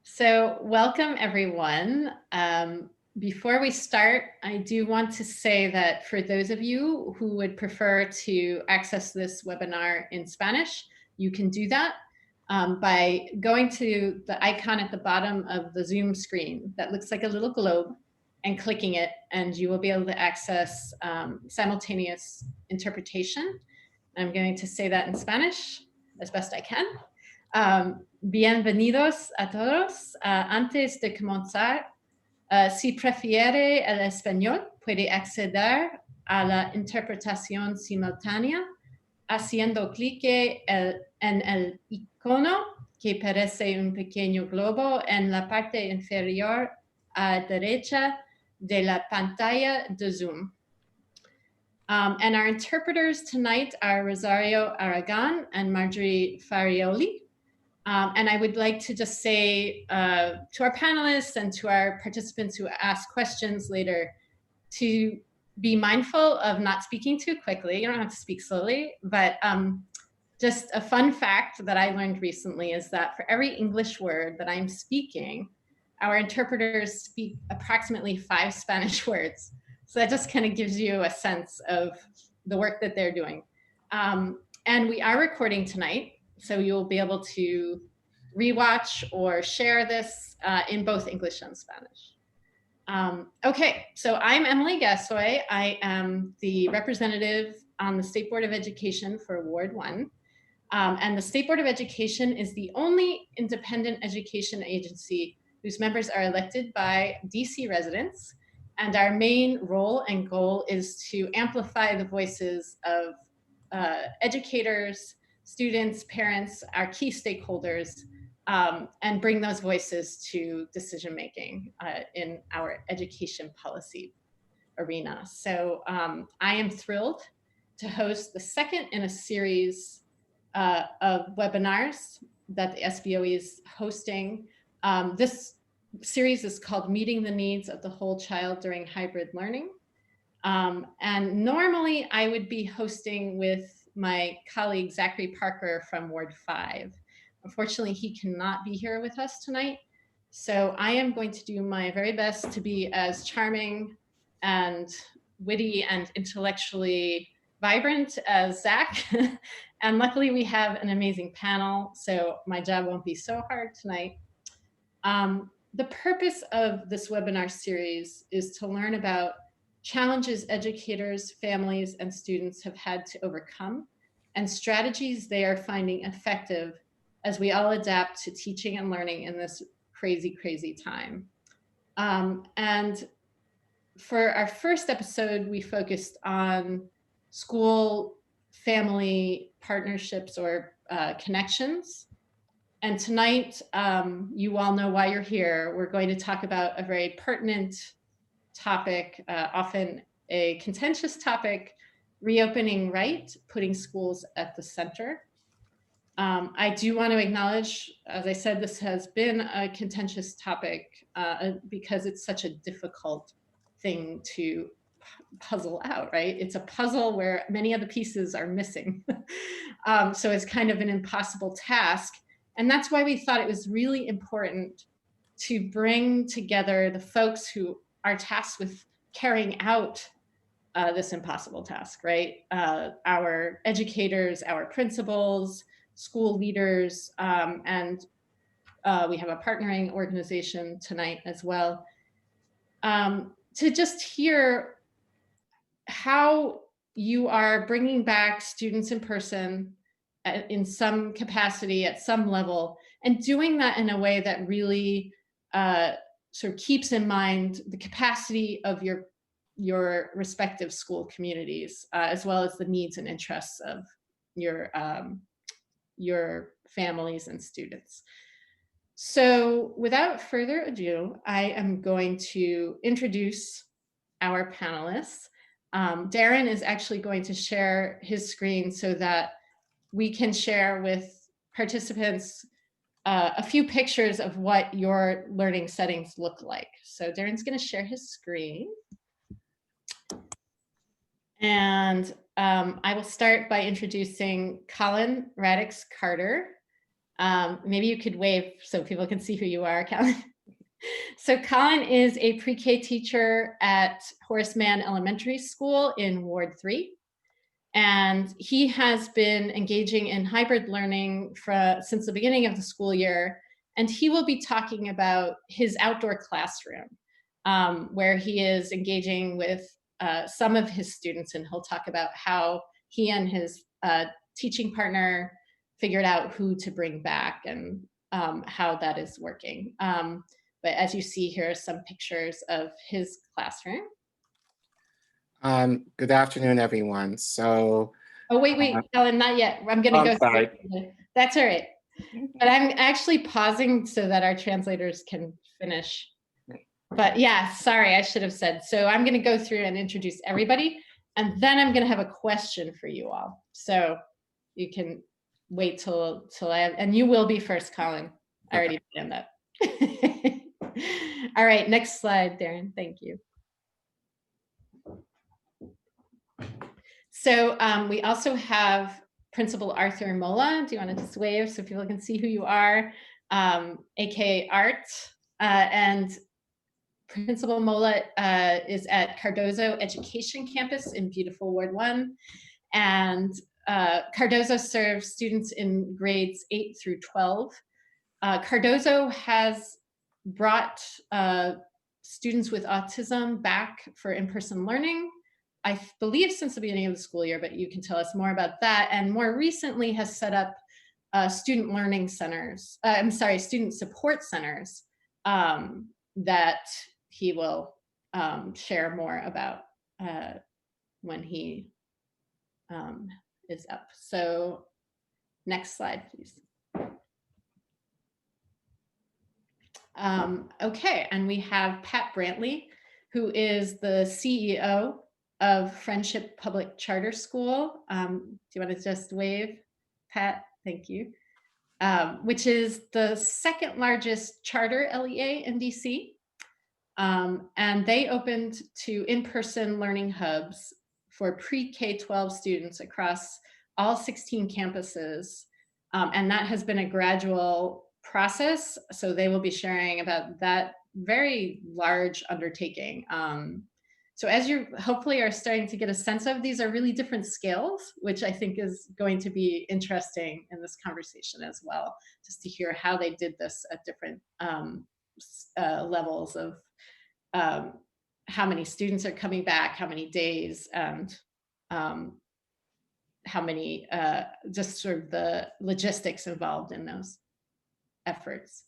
So welcome everyone. Before we start, I do want to say that for those of you who would prefer to access this webinar in Spanish, you can do that by going to the icon at the bottom of the Zoom screen that looks like a little globe and clicking it, and you will be able to access simultaneous interpretation. I'm going to say that in Spanish as best I can. Bienvenidos a todos. Antes de comenzar, si prefiere el español, puede acceder a la interpretación simultánea haciendo clic en el icono que parece un pequeño globo en la parte inferior a derecha de la pantalla de Zoom. And our interpreters tonight are Rosario Aragon and Marjorie Farioli. And I would like to just say to our panelists and to our participants who ask questions later to be mindful of not speaking too quickly. You don't have to speak slowly, but just a fun fact that I learned recently is that for every English word that I'm speaking, our interpreters speak approximately 5 Spanish words. So that just kind of gives you a sense of the work that they're doing. And we are recording tonight, so you'll be able to rewatch or share this in both English and Spanish. Okay, so I'm Emily Gassoy. I am the representative on the State Board of Education for Ward 1. And the State Board of Education is the only independent education agency whose members are elected by DC residents. And our main role and goal is to amplify the voices of educators, students, parents, our key stakeholders, and bring those voices to decision-making in our education policy arena. So I am thrilled to host the second in a series of webinars that the SBOE is hosting. This series is called Meeting the Needs of the Whole Child During Hybrid Learning. And normally I would be hosting with my colleague Zachary Parker from Ward 5. Unfortunately, he cannot be here with us tonight. So I am going to do my very best to be as charming and witty and intellectually vibrant as Zach. And luckily we have an amazing panel, so my job won't be so hard tonight. The purpose of this webinar series is to learn about challenges educators, families, and students have had to overcome, and strategies they are finding effective as we all adapt to teaching and learning in this crazy, crazy time. And for our first episode, we focused on school-family partnerships or connections. And tonight, you all know why you're here. We're going to talk about a very pertinent topic, often a contentious topic, reopening right, putting schools at the center. I do want to acknowledge, as I said, this has been a contentious topic because it's such a difficult thing to puzzle out, right? It's a puzzle where many of the pieces are missing. So it's kind of an impossible task. And that's why we thought it was really important to bring together the folks who are tasked with carrying out this impossible task, right? Our educators, our principals, school leaders, and we have a partnering organization tonight as well, to just hear how you are bringing back students in person in some capacity at some level, and doing that in a way that really sort of keeps in mind the capacity of your respective school communities, as well as the needs and interests of your families and students. So without further ado, I am going to introduce our panelists. Darren is actually going to share his screen so that we can share with participants a few pictures of what your learning settings look like. So Darren's going to share his screen. And I will start by introducing Collin Radix-Carter. Maybe you could wave so people can see who you are, Collin. So Collin is a pre-K teacher at Horace Mann Elementary School in Ward 3. And he has been engaging in hybrid learning since the beginning of the school year. And he will be talking about his outdoor classroom, where he is engaging with some of his students. And he'll talk about how he and his teaching partner figured out who to bring back and how that is working. But as you see, here are some pictures of his classroom. Good afternoon, everyone. So, oh, wait, Ellen, not yet. I'm going to go. Sorry. That's all right. But I'm actually pausing so that our translators can finish. But yeah, sorry, I should have said. So I'm going to go through and introduce everybody, and then I'm going to have a question for you all. So you can wait till and you will be first, Collin. I already planned that. All right, next slide, Darren. Thank you. So we also have Principal Arthur Mola. Do you want to just wave so people can see who you are? AKA Art. And Principal Mola is at Cardozo Education Campus in beautiful Ward 1. And Cardozo serves students in grades 8 through 12. Cardozo has brought students with autism back for in-person learning, I believe since the beginning of the school year, but you can tell us more about that. And more recently has set up student learning centers, student support centers that he will share more about when he is up. So next slide, please. Okay, and we have Pat Brantley, who is the CEO of Friendship Public Charter School. Do you want to just wave, Pat? Thank you. Which is the second largest charter LEA in DC. And they opened 2 in-person learning hubs for pre-K-12 students across all 16 campuses. And that has been a gradual process. So they will be sharing about that very large undertaking. So as you hopefully are starting to get a sense of, these are really different scales, which I think is going to be interesting in this conversation as well, just to hear how they did this at different levels of how many students are coming back, how many days, and how many, just sort of the logistics involved in those efforts.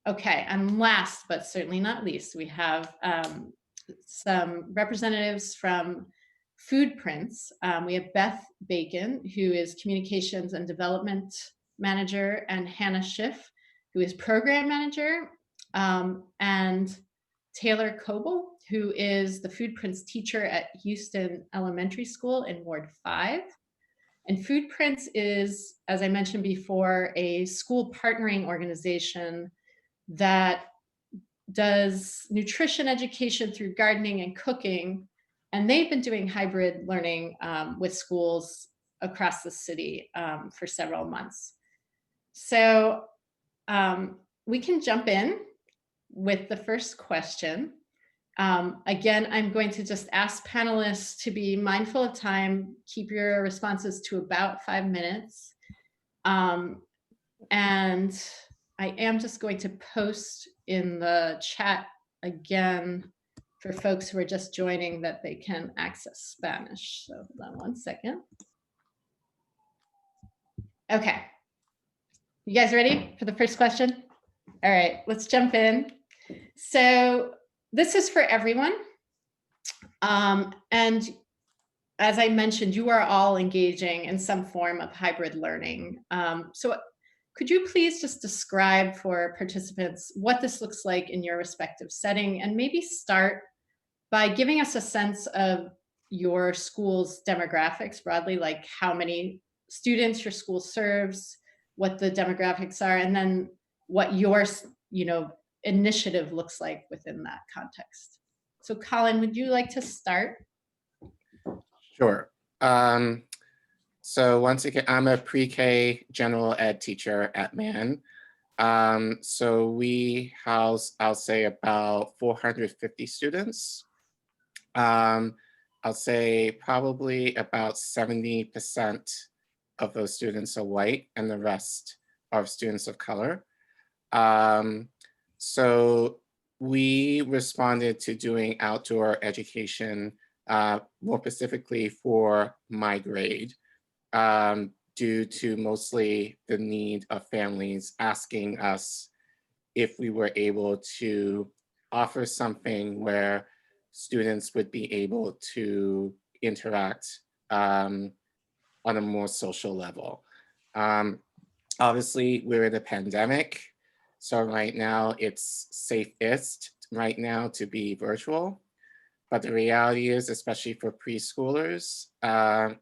Okay, and last but certainly not least, we have some representatives from FoodPrints. We have Beth Bacon, who is Communications and Development Manager, and Hannah Schiff, who is Program Manager, and Tailor Coble, who is the FoodPrints teacher at Houston Elementary School in Ward 5. And FoodPrints is, as I mentioned before, a school partnering organization that does nutrition education through gardening and cooking. And they've been doing hybrid learning with schools across the city for several months. So we can jump in with the first question. Again, I'm going to just ask panelists to be mindful of time, keep your responses to about 5 minutes. And I am just going to post in the chat again for folks who are just joining that they can access Spanish. So hold on one second. Okay. You guys ready for the first question? All right, let's jump in. So this is for everyone. And as I mentioned, you are all engaging in some form of hybrid learning. So could you please just describe for participants what this looks like in your respective setting, and maybe start by giving us a sense of your school's demographics broadly, like how many students your school serves, what the demographics are, and then what your initiative looks like within that context. So Collin, would you like to start? Sure. So once again, I'm a pre-K general ed teacher at Mann. So we house, I'll say, about 450 students. I'll say probably about 70% of those students are white and the rest are students of color. So we responded to doing outdoor education, more specifically for my grade, due to mostly the need of families asking us if we were able to offer something where students would be able to interact on a more social level. Obviously, we're in a pandemic, so right now it's safest right now to be virtual. But the reality is, especially for preschoolers,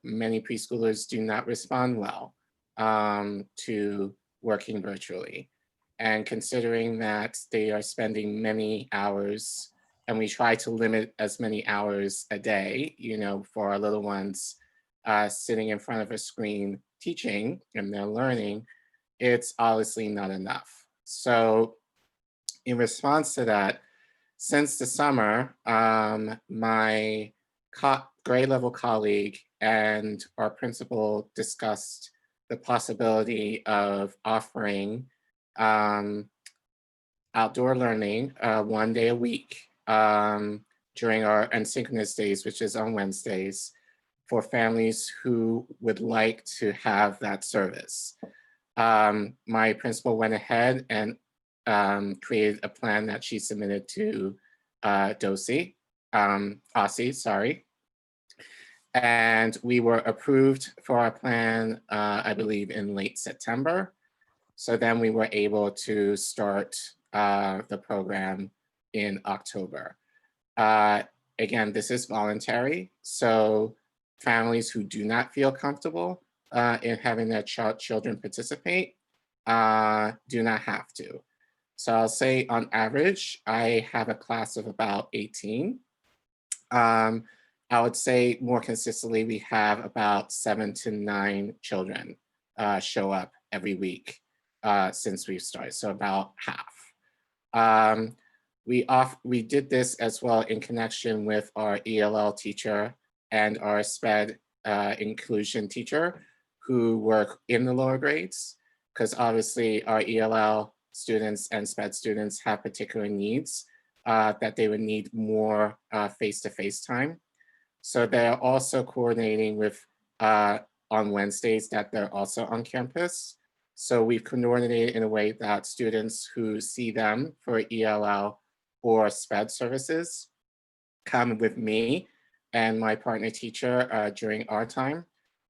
many preschoolers do not respond well to working virtually. And considering that they are spending many hours, and we try to limit as many hours a day, for our little ones sitting in front of a screen teaching and they're learning, it's obviously not enough. So in response to that, since the summer, my grade level colleague and our principal discussed the possibility of offering outdoor learning 1 day a week during our asynchronous days, which is on Wednesdays, for families who would like to have that service. My principal went ahead and created a plan that she submitted to OSI, sorry. And we were approved for our plan, I believe, in late September. So then we were able to start the program in October. Again, this is voluntary. So families who do not feel comfortable in having their children participate do not have to. So I'll say on average, I have a class of about 18. I would say more consistently, we have about 7 to 9 children show up every week since we've started, so about half. We did this as well in connection with our ELL teacher and our SPED inclusion teacher who work in the lower grades, because obviously our ELL students and SPED students have particular needs that they would need more face-to-face time. So they're also coordinating with on Wednesdays that they're also on campus. So we've coordinated in a way that students who see them for ELL or SPED services come with me and my partner teacher during our time,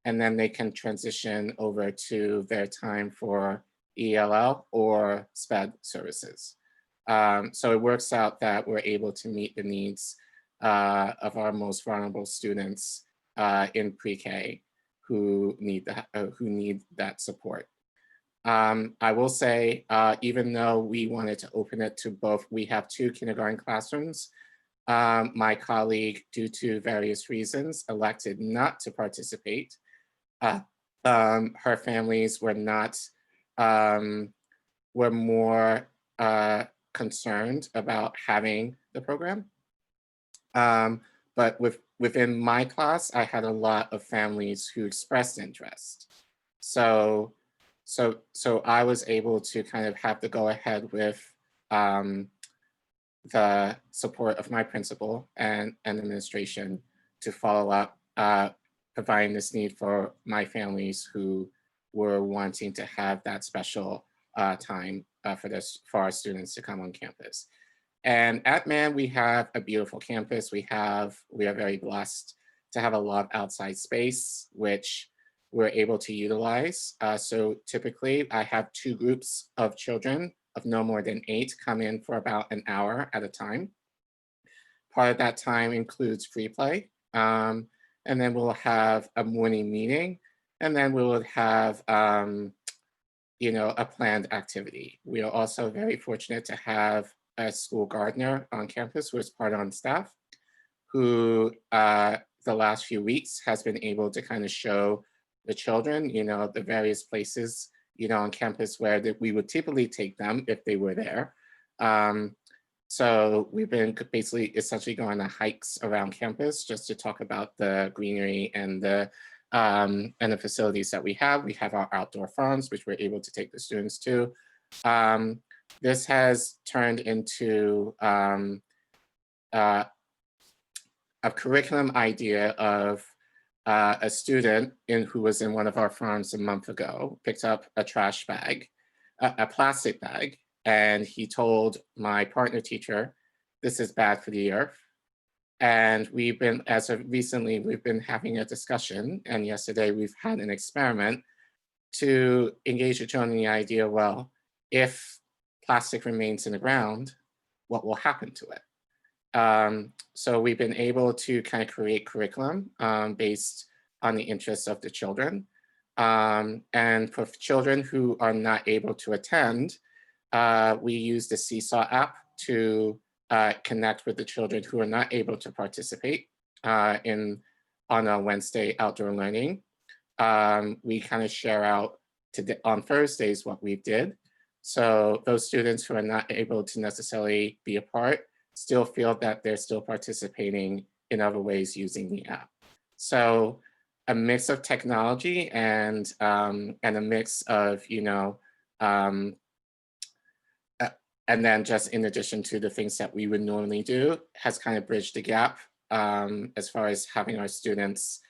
and then they can transition over to their time for ELL or SPED services. So it works out that we're able to meet the needs of our most vulnerable students in pre-K who need that support. I will say, even though we wanted to open it to both, we have 2 kindergarten classrooms. My colleague, due to various reasons, elected not to participate. Her families were not, were more concerned about having the program. But within my class, I had a lot of families who expressed interest. So I was able to kind of have to go ahead with the support of my principal and administration to follow up, providing this need for my families who were wanting to have that special time for our students to come on campus. And at Mann, we have a beautiful campus. We are very blessed to have a lot of outside space, which we're able to utilize. So typically I have 2 groups of children of no more than 8 come in for about an hour at a time. Part of that time includes free play. And then we'll have a morning meeting, and then we will have a planned activity. We are also very fortunate to have a school gardener on campus who is part on staff, who the last few weeks has been able to kind of show the children, the various places, on campus where we would typically take them if they were there. So we've been basically essentially going on hikes around campus just to talk about the greenery and the facilities that we have. We have our outdoor farms, which we're able to take the students to. This has turned into a curriculum idea of a student who was in one of our farms a month ago, picked up a trash bag, a plastic bag, and he told my partner teacher, "This is bad for the earth." And we've been, as of recently, we've been having a discussion, and yesterday we've had an experiment to engage the children in the idea, well, if plastic remains in the ground, what will happen to it? So we've been able to kind of create curriculum based on the interests of the children. And for children who are not able to attend, we use the Seesaw app to connect with the children who are not able to participate on a Wednesday outdoor learning. We kind of share out on Thursdays what we did. So those students who are not able to necessarily be a part still feel that they're still participating in other ways using the app. So a mix of technology and a mix of, and then just in addition to the things that we would normally do, has kind of bridged the gap as far as having our students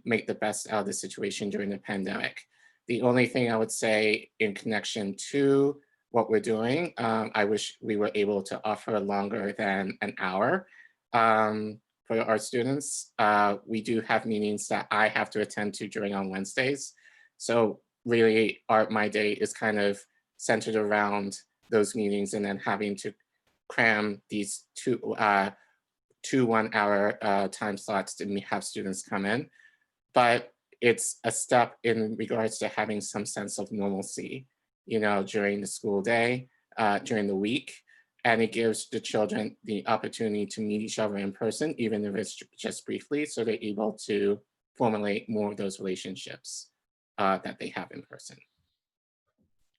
make the best out of the situation during the pandemic. The only thing I would say in connection to what we're doing, I wish we were able to offer longer than an hour for our students. We do have meetings that I have to attend to on Wednesdays. So really my day is kind of centered around those meetings and then having to cram these two 1 hour time slots to have students come in. But it's a step in regards to having some sense of normalcy, during the school day, during the week. And it gives the children the opportunity to meet each other in person, even if it's just briefly, so they're able to formulate more of those relationships that they have in person.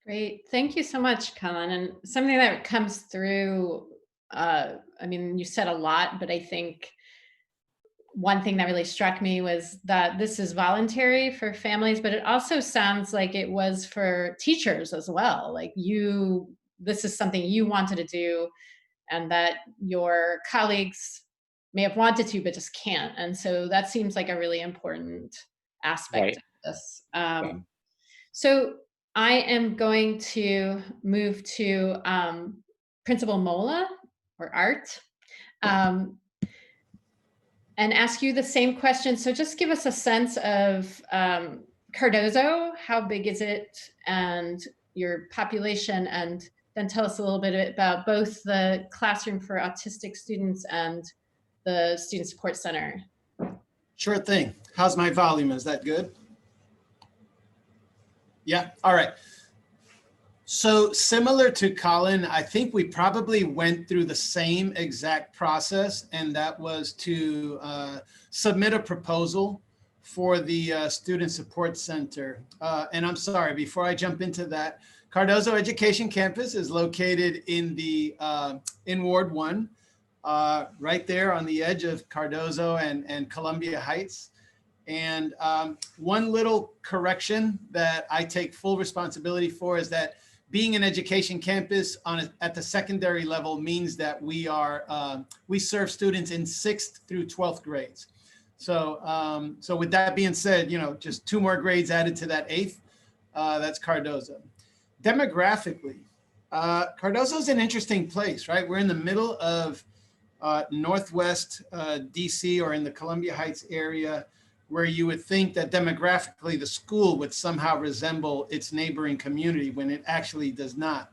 Great. Thank you so much, Collin. And something that comes through, you said a lot, but I think one thing that really struck me was that this is voluntary for families, but it also sounds like it was for teachers as well. Like this is something you wanted to do and that your colleagues may have wanted to, but just can't. And so that seems like a really important aspect of this. So I am going to move to Principal Mola, or Art, and ask you the same question. So just give us a sense of Cardozo, how big is it, and your population, and then tell us a little bit about both the classroom for autistic students and the Student Support Center. Sure thing. How's my volume? Is that good? Yeah, all right. So similar to Collin, I think we probably went through the same exact process, and that was to submit a proposal for the Student Support Center. And I'm sorry, before I jump into that, Cardozo Education Campus is located in in Ward 1, right there on the edge of Cardozo and Columbia Heights. And one little correction that I take full responsibility for is that being an education campus at the secondary level means that we serve students in 6th through 12th grades. So, so with that being said, just 2 more grades added to that 8th. That's Cardozo. Demographically, Cardozo is an interesting place, right? We're in the middle of Northwest DC, or in the Columbia Heights area, where you would think that demographically the school would somehow resemble its neighboring community, when it actually does not.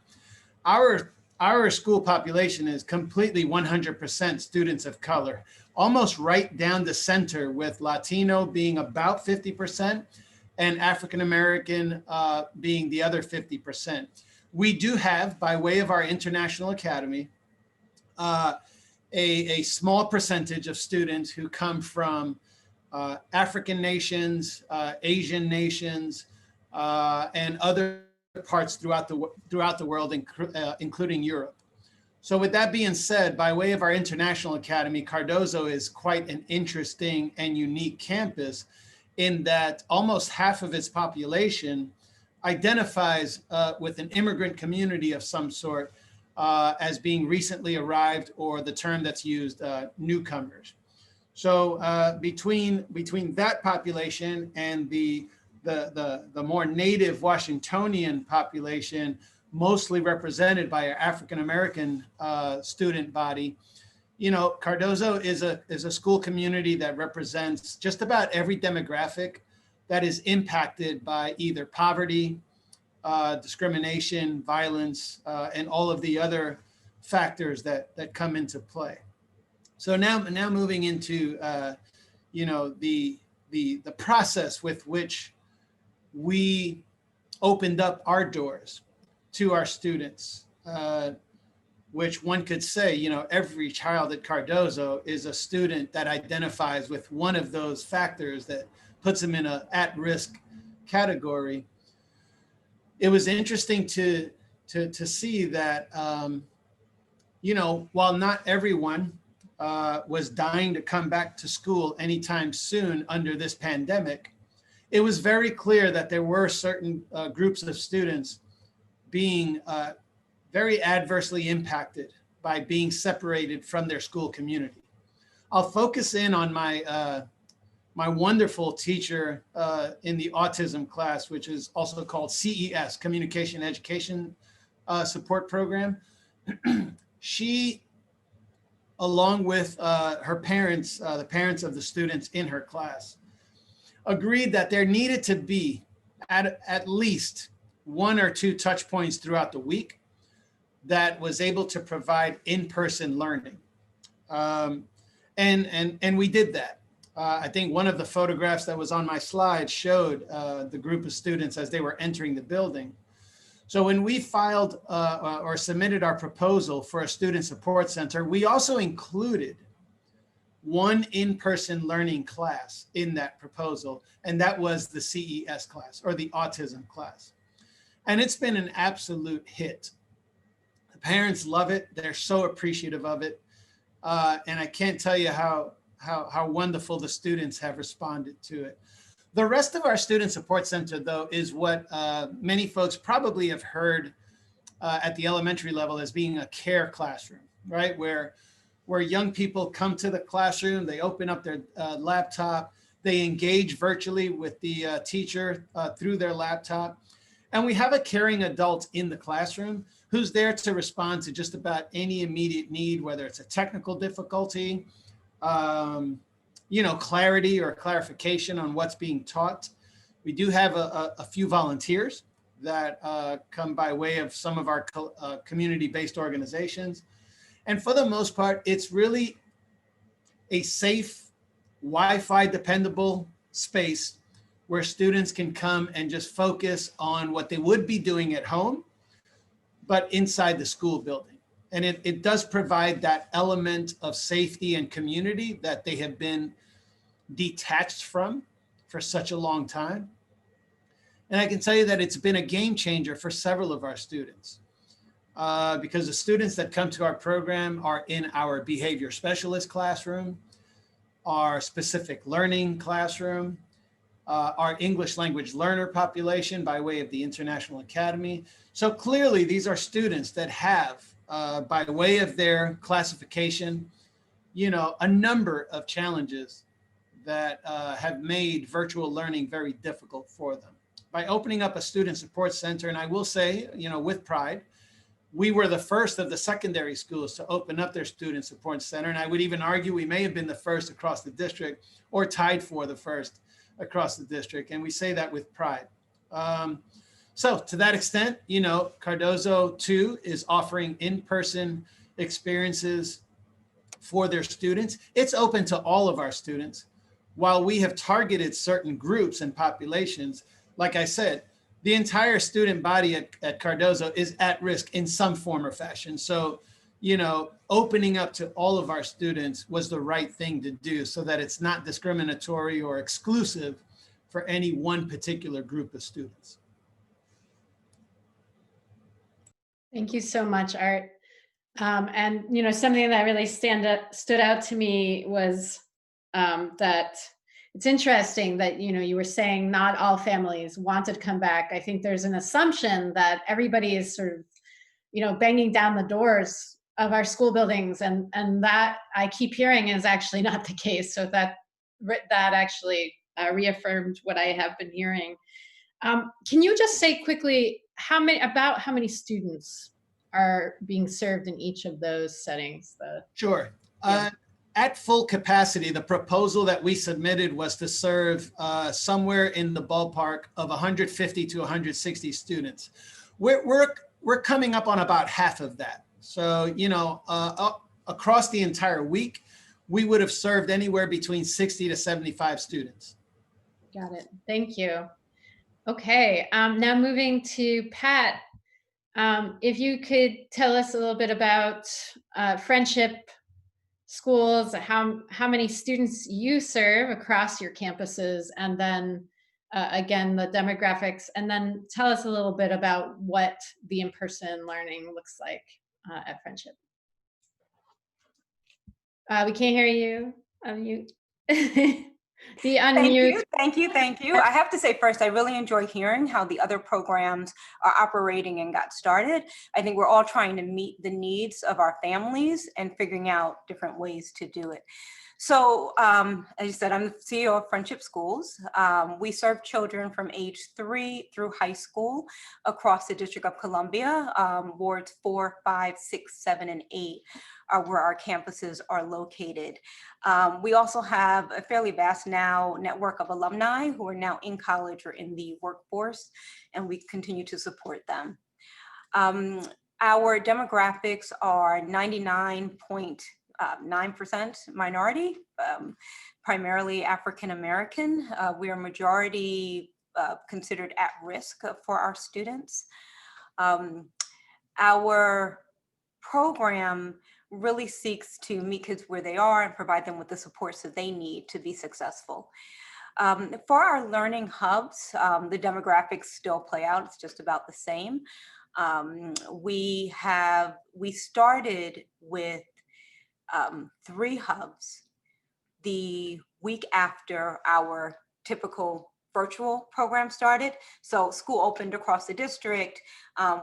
Our school population is completely 100% students of color, almost right down the center, with Latino being about 50% and African-American being the other 50%. We do have, by way of our International Academy, a small percentage of students who come from African nations, Asian nations, and other parts throughout the world, including Europe. So with that being said, by way of our International Academy, Cardozo is quite an interesting and unique campus in that almost half of its population identifies with an immigrant community of some sort as being recently arrived, or the term that's used, newcomers. So between that population and the more native Washingtonian population, mostly represented by our African-American student body, you know, Cardozo is a school community that represents just about every demographic that is impacted by either poverty, discrimination, violence, and all of the other factors that come into play. So now moving into you know, the process with which we opened up our doors to our students, which one could say, you know, every child at Cardozo is a student that identifies with one of those factors that puts them in an at-risk category. It was interesting to see that, you know, while not everyone was dying to come back to school anytime soon under this pandemic, it was very clear that there were certain groups of students being very adversely impacted by being separated from their school community. I'll focus in on my my wonderful teacher in the autism class, which is also called CES, Communication Education Support Program. She, along with her parents, the parents of the students in her class, agreed that there needed to be at least 1 or 2 touch points throughout the week that was able to provide in-person learning. And we did that. I think one of the photographs that was on my slide showed the group of students as they were entering the building. So when we filed or submitted our proposal for a student support center, we also included one in-person learning class in that proposal, and that was the CES class, or the autism class. And it's been an absolute hit. The parents love it. They're so appreciative of it. And I can't tell you how wonderful the students have responded to it. The rest of our student support center, though, is what many folks probably have heard at the elementary level as being a care classroom, right? Where young people come to the classroom, they open up their laptop, they engage virtually with the teacher through their laptop. And we have a caring adult in the classroom who's there to respond to just about any immediate need, whether it's a technical difficulty, you know, clarity or clarification on what's being taught. We do have a few volunteers that come by way of some of our community-based organizations. And for the most part, it's really a safe, Wi-Fi dependable space where students can come and just focus on what they would be doing at home, but inside the school building. And it does provide that element of safety and community that they have been detached from for such a long time. And I can tell you that it's been a game changer for several of our students because the students that come to our program are in our behavior specialist classroom, our specific learning classroom, our English language learner population by way of the International Academy. So clearly these are students that have, by way of their classification, you know, a number of challenges that have made virtual learning very difficult for them. By opening up a student support center, and I will say, you know, with pride, we were the first of the secondary schools to open up their student support center. And I would even argue we may have been the first across the district or tied for the first across the district. And we say that with pride. So to that extent, you know, Cardozo too is offering in-person experiences for their students. It's open to all of our students. While we have targeted certain groups and populations, like I said, the entire student body at Cardozo is at risk in some form or fashion. So, opening up to all of our students was the right thing to do, so that it's not discriminatory or exclusive for any one particular group of students. Thank you so much, Art. And something that really stood out to me was that it's interesting that you were saying not all families wanted to come back. I think there's an assumption that everybody is sort of banging down the doors of our school buildings, and that I keep hearing is actually not the case. So that actually reaffirmed what I have been hearing. Can you just say quickly how many students are being served in each of those settings? Sure. At full capacity, the proposal that we submitted was to serve somewhere in the ballpark of 150 to 160 students. We're coming up on about half of that. So, across the entire week, we would have served anywhere between 60 to 75 students. Got it. Thank you. Okay, now moving to Pat. If you could tell us a little bit about Friendship Schools, how many students you serve across your campuses, and then again, the demographics, and then tell us a little bit about what the in-person learning looks like at Friendship. We can't hear you. Unmute. The unmute. Thank you. I have to say first, I really enjoy hearing how the other programs are operating and got started. I think we're all trying to meet the needs of our families and figuring out different ways to do it. So as you said, I'm the CEO of Friendship Schools. We serve children from age 3 through high school across the District of Columbia. Wards 4, 5, 6, 7, and 8 are where our campuses are located. We also have a fairly vast now network of alumni who are now in college or in the workforce, and we continue to support them. Our demographics are 99.9% minority, primarily African American. We are majority considered at risk for our students. Our program really seeks to meet kids where they are and provide them with the supports that they need to be successful. For our learning hubs, the demographics still play out. It's just about the same. We started with 3 hubs the week after our typical virtual program started. So school opened across the district.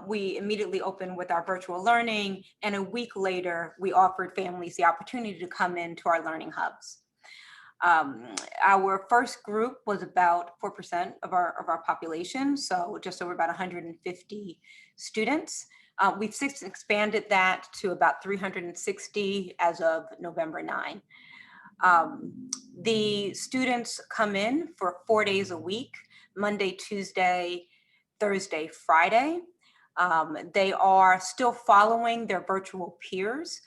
We immediately opened with our virtual learning, and a week later, we offered families the opportunity to come into our learning hubs. Our first group was about 4% of our population, so just over about 150 students. We've since expanded that to about 360 as of November 9. The students come in for 4 days a week, Monday, Tuesday, Thursday, Friday. They are still following their virtual peers.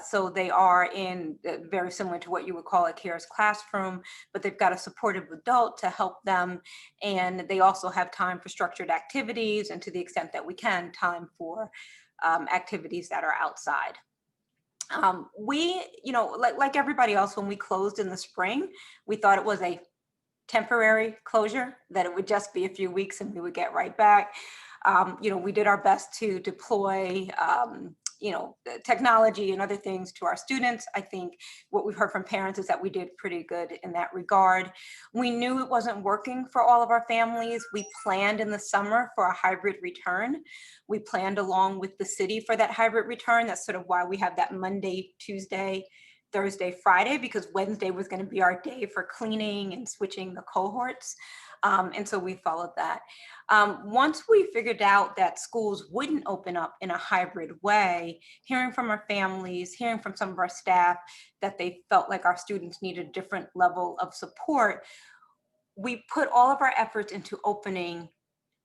So they are in very similar to what you would call a CARES classroom, but they've got a supportive adult to help them. And they also have time for structured activities, and to the extent that we can, time for activities that are outside. We, like everybody else, when we closed in the spring, we thought it was a temporary closure, that it would just be a few weeks and we would get right back. We did our best to deploy, technology and other things to our students. I think what we've heard from parents is that we did pretty good in that regard. We knew it wasn't working for all of our families. We planned in the summer for a hybrid return. We planned along with the city for that hybrid return. That's sort of why we have that Monday, Tuesday, Thursday, Friday, because Wednesday was going to be our day for cleaning and switching the cohorts. And so we followed that. Once we figured out that schools wouldn't open up in a hybrid way, hearing from our families, hearing from some of our staff that they felt like our students needed a different level of support, we put all of our efforts into opening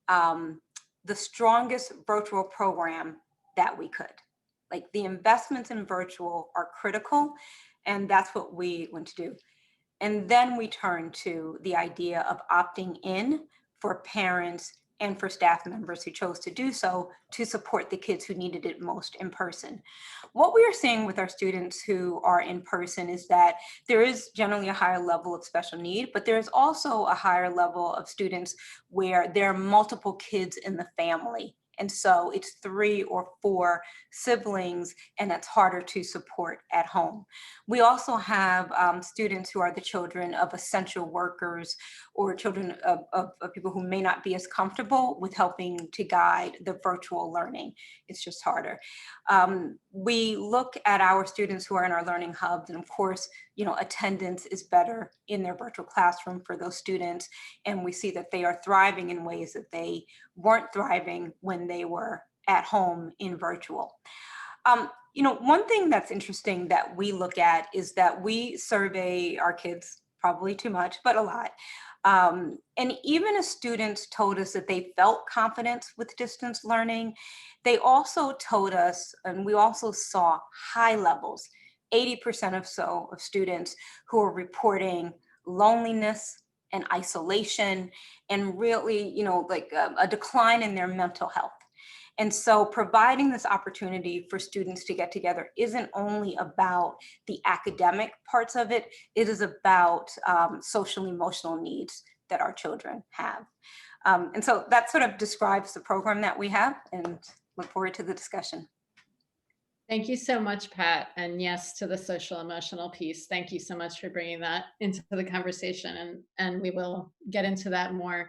the strongest virtual program that we could. Like, the investments in virtual are critical, and that's what we went to do. And then we turned to the idea of opting in for parents and for staff members who chose to do so to support the kids who needed it most in person. What we are seeing with our students who are in person is that there is generally a higher level of special need, but there is also a higher level of students where there are multiple kids in the family. And so it's 3 or 4 siblings, and that's harder to support at home. We also have students who are the children of essential workers or children of people who may not be as comfortable with helping to guide the virtual learning. It's just harder. We look at our students who are in our learning hubs, and of course, attendance is better in their virtual classroom for those students. And we see that they are thriving in ways that they weren't thriving when they were at home in virtual. One thing that's interesting that we look at is that we survey our kids, probably too much, but a lot. And even as students told us that they felt confidence with distance learning, they also told us, and we also saw high levels, 80% or so of students who are reporting loneliness and isolation and really, a decline in their mental health. And so providing this opportunity for students to get together isn't only about the academic parts of it, it is about social emotional needs that our children have. And so that sort of describes the program that we have, and look forward to the discussion. Thank you so much, Pat. And yes, to the social emotional piece. Thank you so much for bringing that into the conversation, and we will get into that more.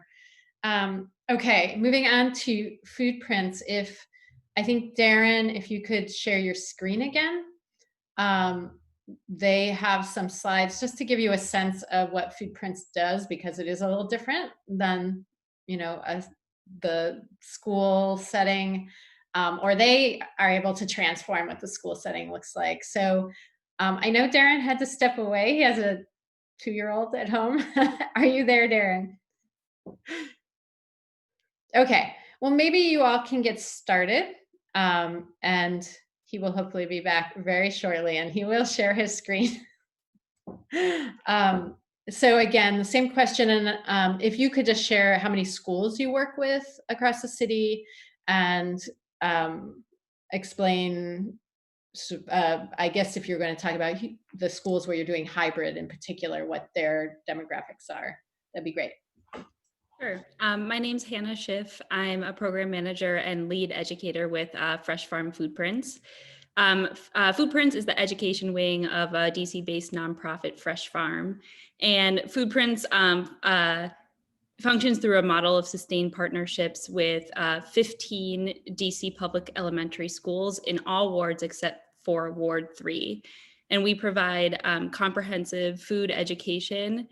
Okay, moving on to FoodPrints. I think, Darren, if you could share your screen again. They have some slides just to give you a sense of what FoodPrints does, because it is a little different than, the school setting, or they are able to transform what the school setting looks like. So I know Darren had to step away. He has a 2-year-old at home. Are you there, Darren? Okay, well, maybe you all can get started, and he will hopefully be back very shortly, and he will share his screen. So again, the same question, and if you could just share how many schools you work with across the city, and explain, I guess if you're going to talk about the schools where you're doing hybrid in particular, what their demographics are, that'd be great. Sure. My name's Hannah Schiff. I'm a program manager and lead educator with Fresh Farm FoodPrints. FoodPrints is the education wing of a DC-based nonprofit, Fresh Farm. And FoodPrints functions through a model of sustained partnerships with 15 DC public elementary schools in all wards except for Ward 3. And we provide comprehensive food education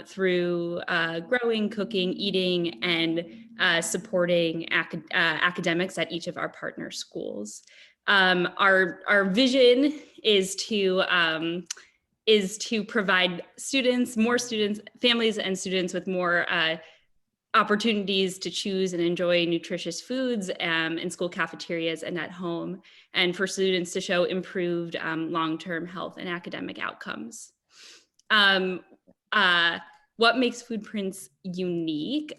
through growing, cooking, eating, and supporting academics at each of our partner schools. Our vision is to provide more students, families and students with more opportunities to choose and enjoy nutritious foods in school cafeterias and at home, and for students to show improved long-term health and academic outcomes. What makes FoodPrints unique?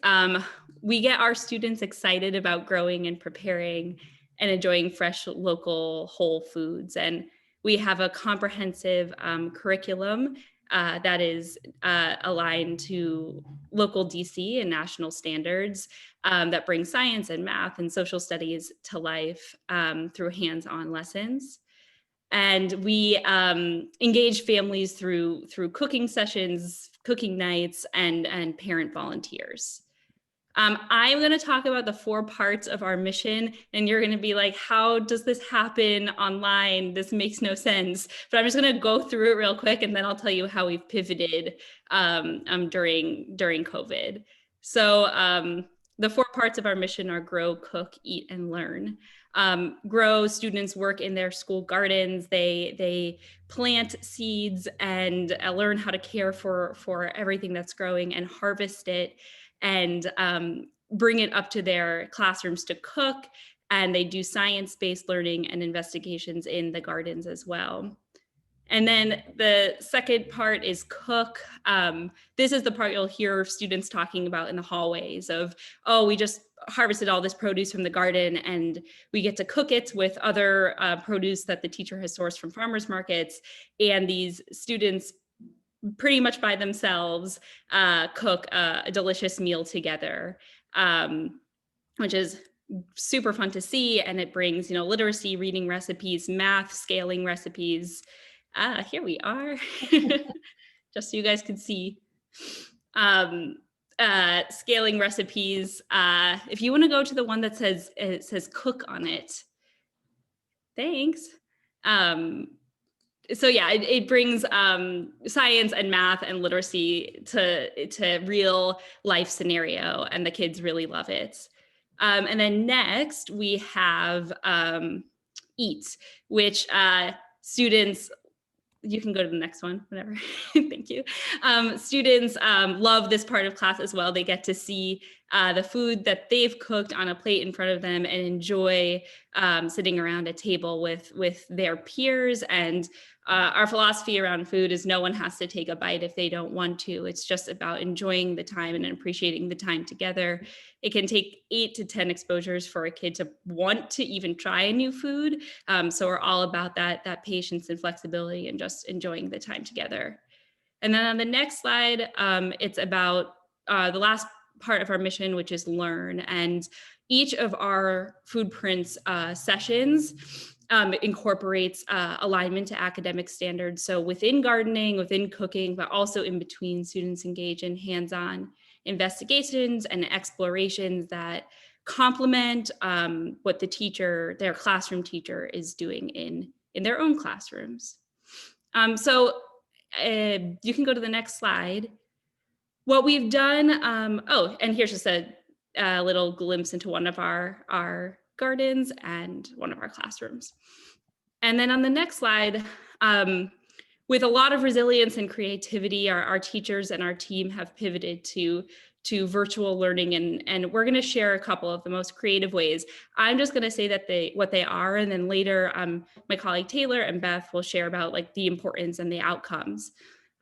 We get our students excited about growing and preparing and enjoying fresh, local, whole foods. And we have a comprehensive curriculum that is aligned to local DC and national standards that bring science and math and social studies to life through hands-on lessons. And we engage families through cooking sessions, cooking nights, and parent volunteers. I'm going to talk about the 4 parts of our mission, and you're going to be like, how does this happen online? This makes no sense. But I'm just going to go through it real quick, and then I'll tell you how we've pivoted during COVID. So the 4 parts of our mission are grow, cook, eat, and learn. Grow, students work in their school gardens. They plant seeds and learn how to care for everything that's growing and harvest it, and bring it up to their classrooms to cook. And they do science-based learning and investigations in the gardens as well. And then the second part is cook. This is the part you'll hear students talking about in the hallways of, oh, we just harvested all this produce from the garden and we get to cook it with other produce that the teacher has sourced from farmers markets. And these students pretty much by themselves cook a delicious meal together, which is super fun to see. And it brings, literacy, reading recipes, math, scaling recipes. Here we are, just so you guys can see. Scaling recipes. If you want to go to the one that says cook on it. Thanks. So yeah, it brings science and math and literacy to real life scenario, and the kids really love it. And then next we have Eat, which students, you can go to the next one, whatever. Thank you. Students love this part of class as well. They get to see the food that they've cooked on a plate in front of them and enjoy sitting around a table with their peers. And our philosophy around food is no one has to take a bite if they don't want to. It's just about enjoying the time and appreciating the time together. It can take 8 to 10 exposures for a kid to want to even try a new food. So we're all about that patience and flexibility and just enjoying the time together. And then on the next slide, it's about the last part of our mission, which is learn. And each of our FoodPrints sessions incorporates alignment to academic standards. So within gardening, within cooking, but also in between, students engage in hands-on investigations and explorations that complement what the teacher, their classroom teacher, is doing in their own classrooms. So you can go to the next slide. What we've done, oh, and here's just a little glimpse into one of our gardens and one of our classrooms. And then on the next slide, with a lot of resilience and creativity, our teachers and our team have pivoted to virtual learning, and we're going to share a couple of the most creative ways. I'm just going to say that what they are, and then later my colleague Taylor and Beth will share about like the importance and the outcomes.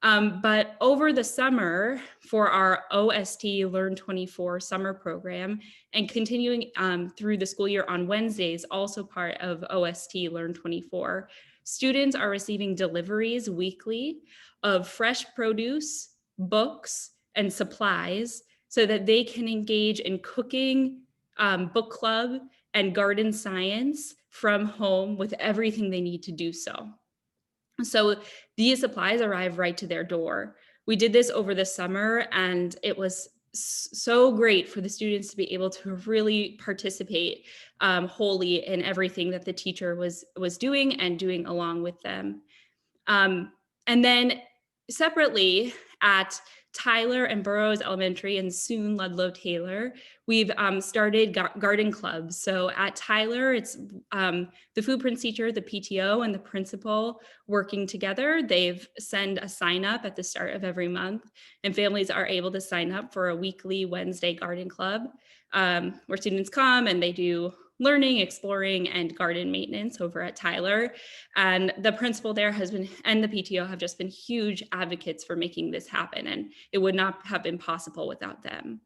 But over the summer for our OST Learn 24 summer program and continuing through the school year on Wednesdays, also part of OST Learn 24, students are receiving deliveries weekly of fresh produce, books, and supplies so that they can engage in cooking, book club, and garden science from home with everything they need to do so. So these supplies arrive right to their door. We did this over the summer, and it was so great for the students to be able to really participate wholly in everything that the teacher was doing and doing along with them. And then separately at Tyler and Burroughs Elementary and soon Ludlow Taylor, we've started garden clubs. So at Tyler, it's the FoodPrints teacher, the PTO, and the principal working together. They've send a sign up at the start of every month, and families are able to sign up for a weekly Wednesday garden club where students come and they do learning, exploring, and garden maintenance over at Tyler. And the principal there has been, and the PTO have just been huge advocates for making this happen, and it would not have been possible without them.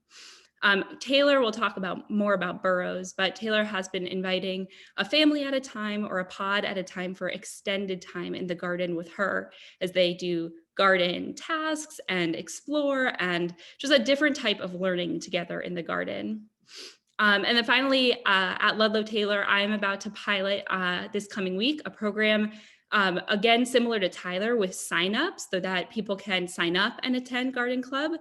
Taylor will talk more about Burroughs, but Taylor has been inviting a family at a time or a pod at a time for extended time in the garden with her as they do garden tasks and explore and just a different type of learning together in the garden. And then finally, at Ludlow Taylor, I'm about to pilot this coming week a program, again, similar to Tyler, with signups so that people can sign up and attend Garden Club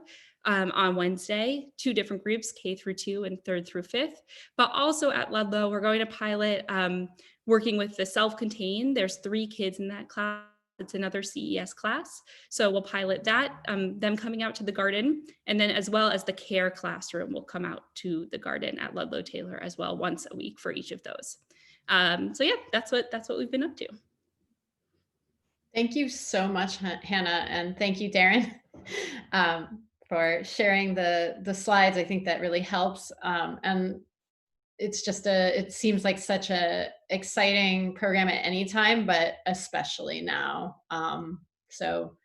on Wednesday, 2 different groups, K through 2 and 3rd through 5th. But also at Ludlow, we're going to pilot working with the self-contained. There's 3 kids in that class. It's another CES class. So we'll pilot that, them coming out to the garden, and then as well as the care classroom will come out to the garden at Ludlow Taylor as well, once a week for each of those. So yeah, that's what we've been up to. Thank you so much, Hannah, and thank you, Darren, for sharing the slides. I think that really helps. And it's just it seems like such a exciting program at any time, but especially now. So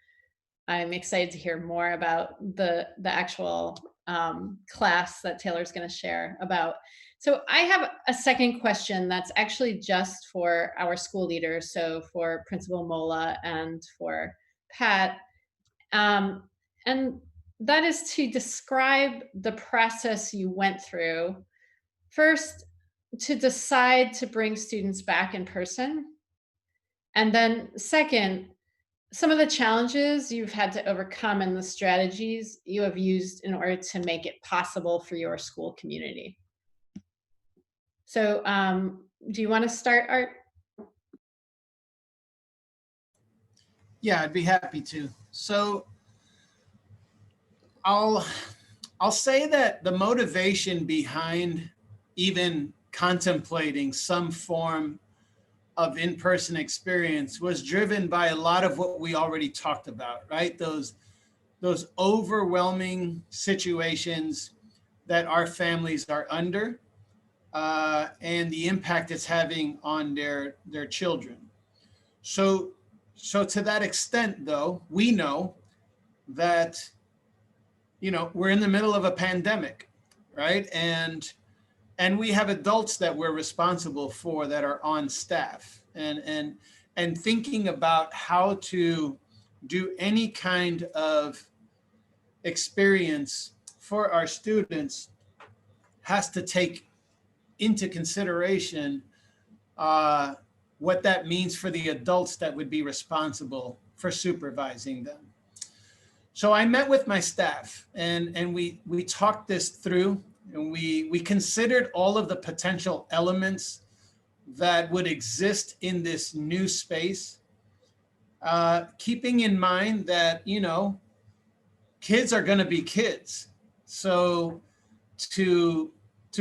I'm excited to hear more about the actual class that Taylor's going to share about. So I have a second question that's actually just for our school leaders, so for Principal Mola and for Pat. And that is to describe the process you went through. First, to decide to bring students back in person. And then second, some of the challenges you've had to overcome and the strategies you have used in order to make it possible for your school community. So do you want to start, Art? Yeah, I'd be happy to. So I'll say that the motivation behind even contemplating some form of in-person experience was driven by a lot of what we already talked about, right? Those overwhelming situations that our families are under, and the impact it's having on their children. So to that extent, though, we know that, we're in the middle of a pandemic, right? And we have adults that we're responsible for that are on staff, and thinking about how to do any kind of experience for our students has to take into consideration what that means for the adults that would be responsible for supervising them. So I met with my staff, and we talked this through, and we considered all of the potential elements that would exist in this new space, keeping in mind that, kids are going to be kids. So to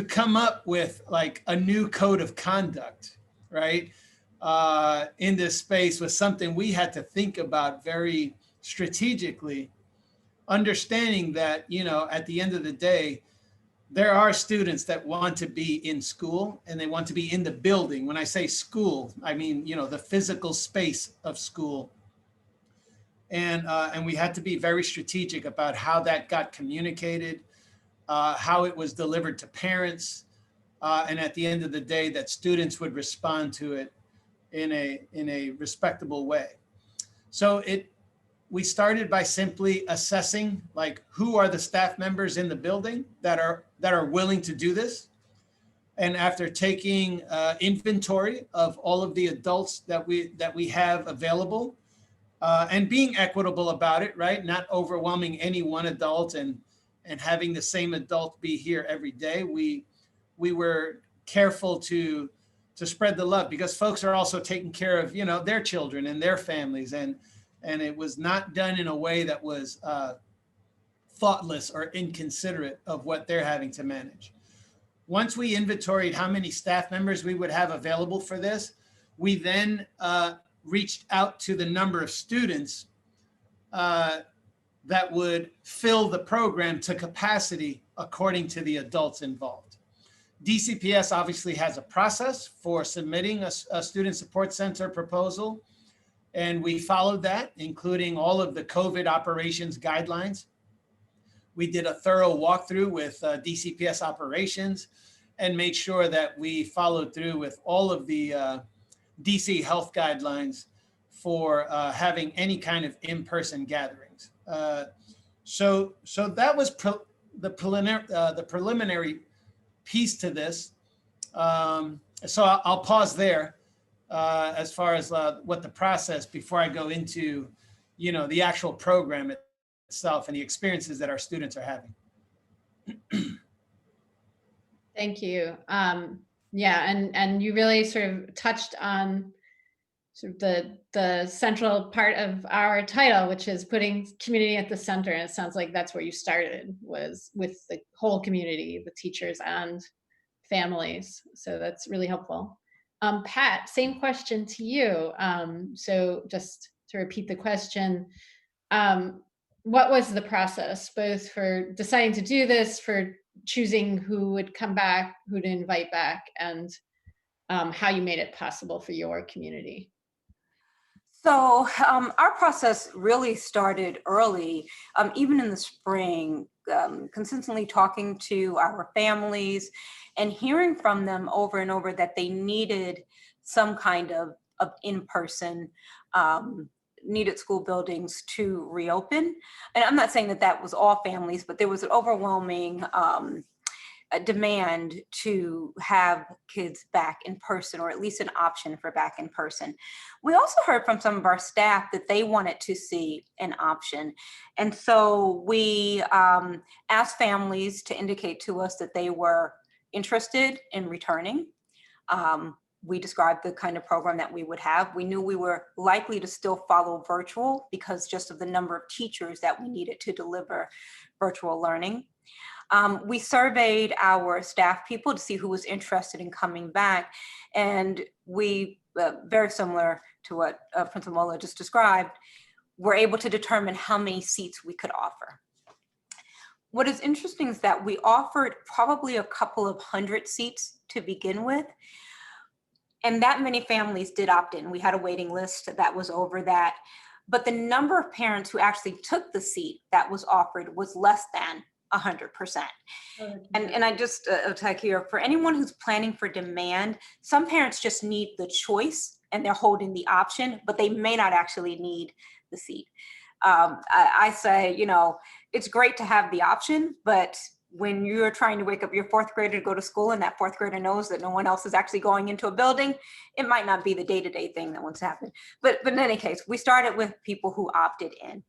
come up with like a new code of conduct, right, in this space was something we had to think about very strategically, understanding that, at the end of the day, there are students that want to be in school and they want to be in the building. When I say school, I mean, the physical space of school. And we had to be very strategic about how that got communicated, how it was delivered to parents, and at the end of the day, that students would respond to it in a respectable way. So we started by simply assessing, like, who are the staff members in the building that are willing to do this. And after taking inventory of all of the adults that we have available, and being equitable about it, right? Not overwhelming any one adult and having the same adult be here every day. We were careful to spread the love, because folks are also taking care of, their children and their families. And it was not done in a way that was thoughtless or inconsiderate of what they're having to manage. Once we inventoried how many staff members we would have available for this, we then reached out to the number of students that would fill the program to capacity according to the adults involved. DCPS obviously has a process for submitting a student support center proposal, and we followed that, including all of the COVID operations guidelines. We did a thorough walkthrough with DCPS operations and made sure that we followed through with all of the DC health guidelines for having any kind of in-person gatherings. So that was the preliminary piece to this. So I'll pause there as far as what the process, before I go into, the actual program itself and the experiences that our students are having. Thank you. Yeah, and you really sort of touched on sort of the central part of our title, which is putting community at the center. And it sounds like that's where you started, was with the whole community, the teachers and families. So that's really helpful. Pat, same question to you. So just to repeat the question, what was the process, both for deciding to do this, for choosing who would come back, who to invite back, and how you made it possible for your community. So our process really started early, even in the spring, consistently talking to our families and hearing from them over and over that they needed some kind of in-person, needed school buildings to reopen. And I'm not saying that that was all families, but there was an overwhelming a demand to have kids back in person, or at least an option for back in person. We also heard from some of our staff that they wanted to see an option. And so we asked families to indicate to us that they were interested in returning. We described the kind of program that we would have. We knew we were likely to still follow virtual because just of the number of teachers that we needed to deliver virtual learning. We surveyed our staff people to see who was interested in coming back. And we, very similar to what Principal Mola just described, were able to determine how many seats we could offer. What is interesting is that we offered probably a couple of hundred seats to begin with. And that many families did opt in. We had a waiting list that was over that. But the number of parents who actually took the seat that was offered was less than 100%. And I just tag here, for anyone who's planning for demand, some parents just need the choice and they're holding the option, but they may not actually need the seat. I say, you know, it's great to have the option, but when you're trying to wake up your fourth grader to go to school and that fourth grader knows that no one else is actually going into a building, it might not be the day-to-day thing that wants to happen. But in any case, we started with people who opted in.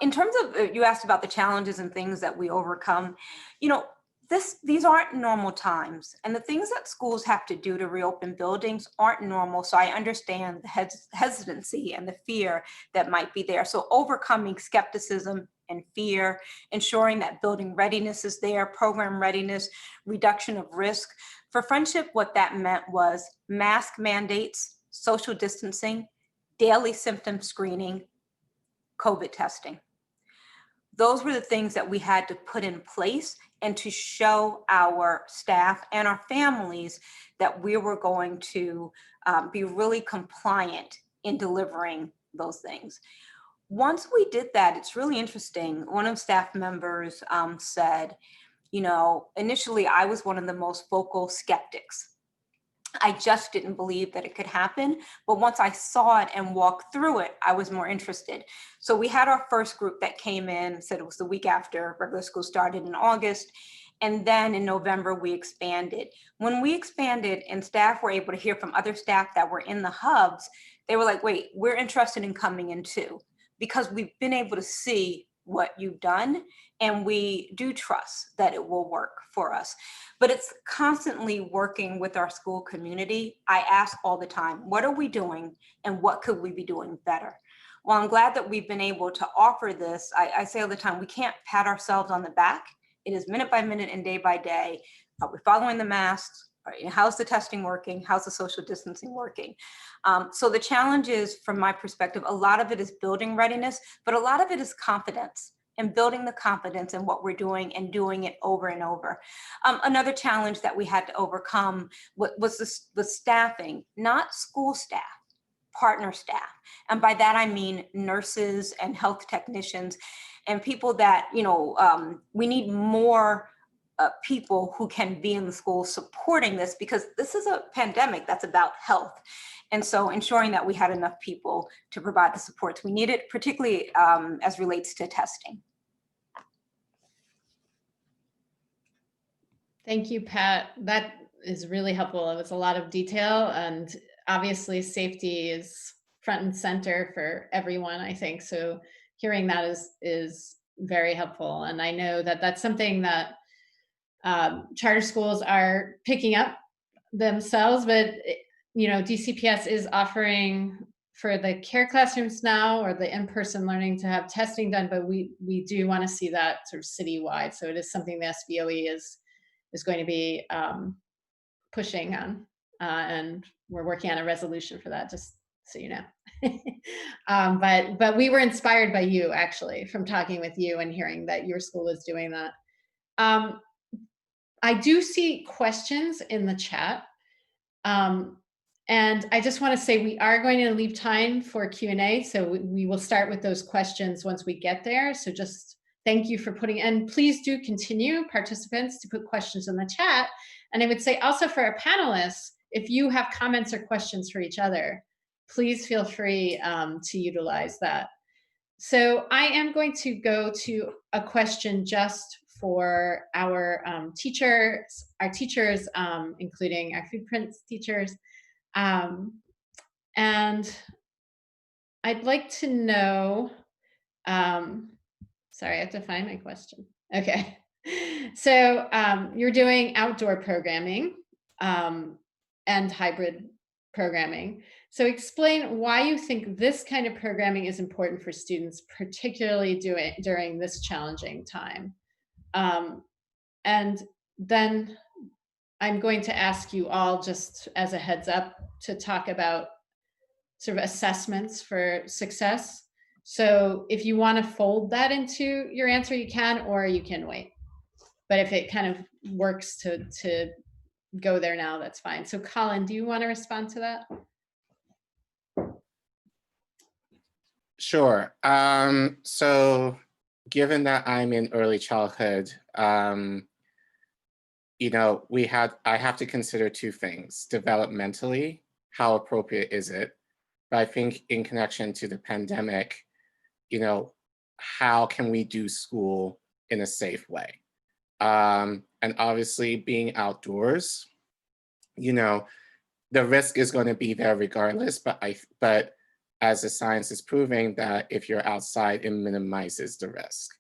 In terms of, you asked about the challenges and things that we overcome, you know, these aren't normal times, and the things that schools have to do to reopen buildings aren't normal. So I understand the hesitancy and the fear that might be there. So overcoming skepticism and fear, ensuring that building readiness is there, program readiness, reduction of risk. For Friendship, what that meant was mask mandates, social distancing, daily symptom screening, COVID testing. Those were the things that we had to put in place and to show our staff and our families that we were going to be really compliant in delivering those things. Once we did that, it's really interesting. One of the staff members said, you know, initially I was one of the most vocal skeptics. I just didn't believe that it could happen. But once I saw it and walked through it, I was more interested. So we had our first group that came in, said it was the week after regular school started in August. And then in November, we expanded. When we expanded and staff were able to hear from other staff that were in the hubs, they were like, wait, we're interested in coming in too, because we've been able to see what you've done, and we do trust that it will work for us. But it's constantly working with our school community. I ask all the time, what are we doing and what could we be doing better? Well, I'm glad that we've been able to offer this. I say all the time, we can't pat ourselves on the back. It is minute by minute and day by day. Are we following the masks? How's the testing working? How's the social distancing working? So the challenge is, from my perspective, a lot of it is building readiness, but a lot of it is confidence and building the confidence in what we're doing and doing it over and over. Another challenge that we had to overcome was the staffing, not school staff, partner staff. And by that, I mean nurses and health technicians and people that, you know, we need more people who can be in the school supporting this, because this is a pandemic that's about health. And so ensuring that we had enough people to provide the supports we needed, particularly as relates to testing. Thank you, Pat. That is really helpful. It was a lot of detail, and obviously safety is front and center for everyone, I think. So hearing that is very helpful. And I know that that's something that charter schools are picking up themselves, but you know, DCPS is offering for the care classrooms now, or the in-person learning, to have testing done, but we do want to see that sort of citywide. So it is something the SBOE is going to be pushing on, and we're working on a resolution for that, just so you know. But we were inspired by you, actually, from talking with you and hearing that your school is doing that. I do see questions in the chat. And I just want to say we are going to leave time for Q&A. So we will start with those questions once we get there. So just thank you for putting, and please do continue, participants, to put questions in the chat. And I would say also for our panelists, if you have comments or questions for each other, please feel free to utilize that. So I am going to go to a question just for our teachers, including our FoodPrints teachers. And I'd like to know, sorry, I have to find my question. Okay. So you're doing outdoor programming and hybrid programming. So explain why you think this kind of programming is important for students, particularly during this challenging time. And then I'm going to ask you all, just as a heads up, to talk about sort of assessments for success. So if you want to fold that into your answer, you can, or you can wait. But if it kind of works to go there now, that's fine. So Collin, do you want to respond to that? Sure. So given that I'm in early childhood, you know, I have to consider two things. Developmentally, how appropriate is it? But I think in connection to the pandemic, you know, how can we do school in a safe way? And obviously being outdoors, you know, the risk is going to be there regardless, but as the science is proving that if you're outside, it minimizes the risk.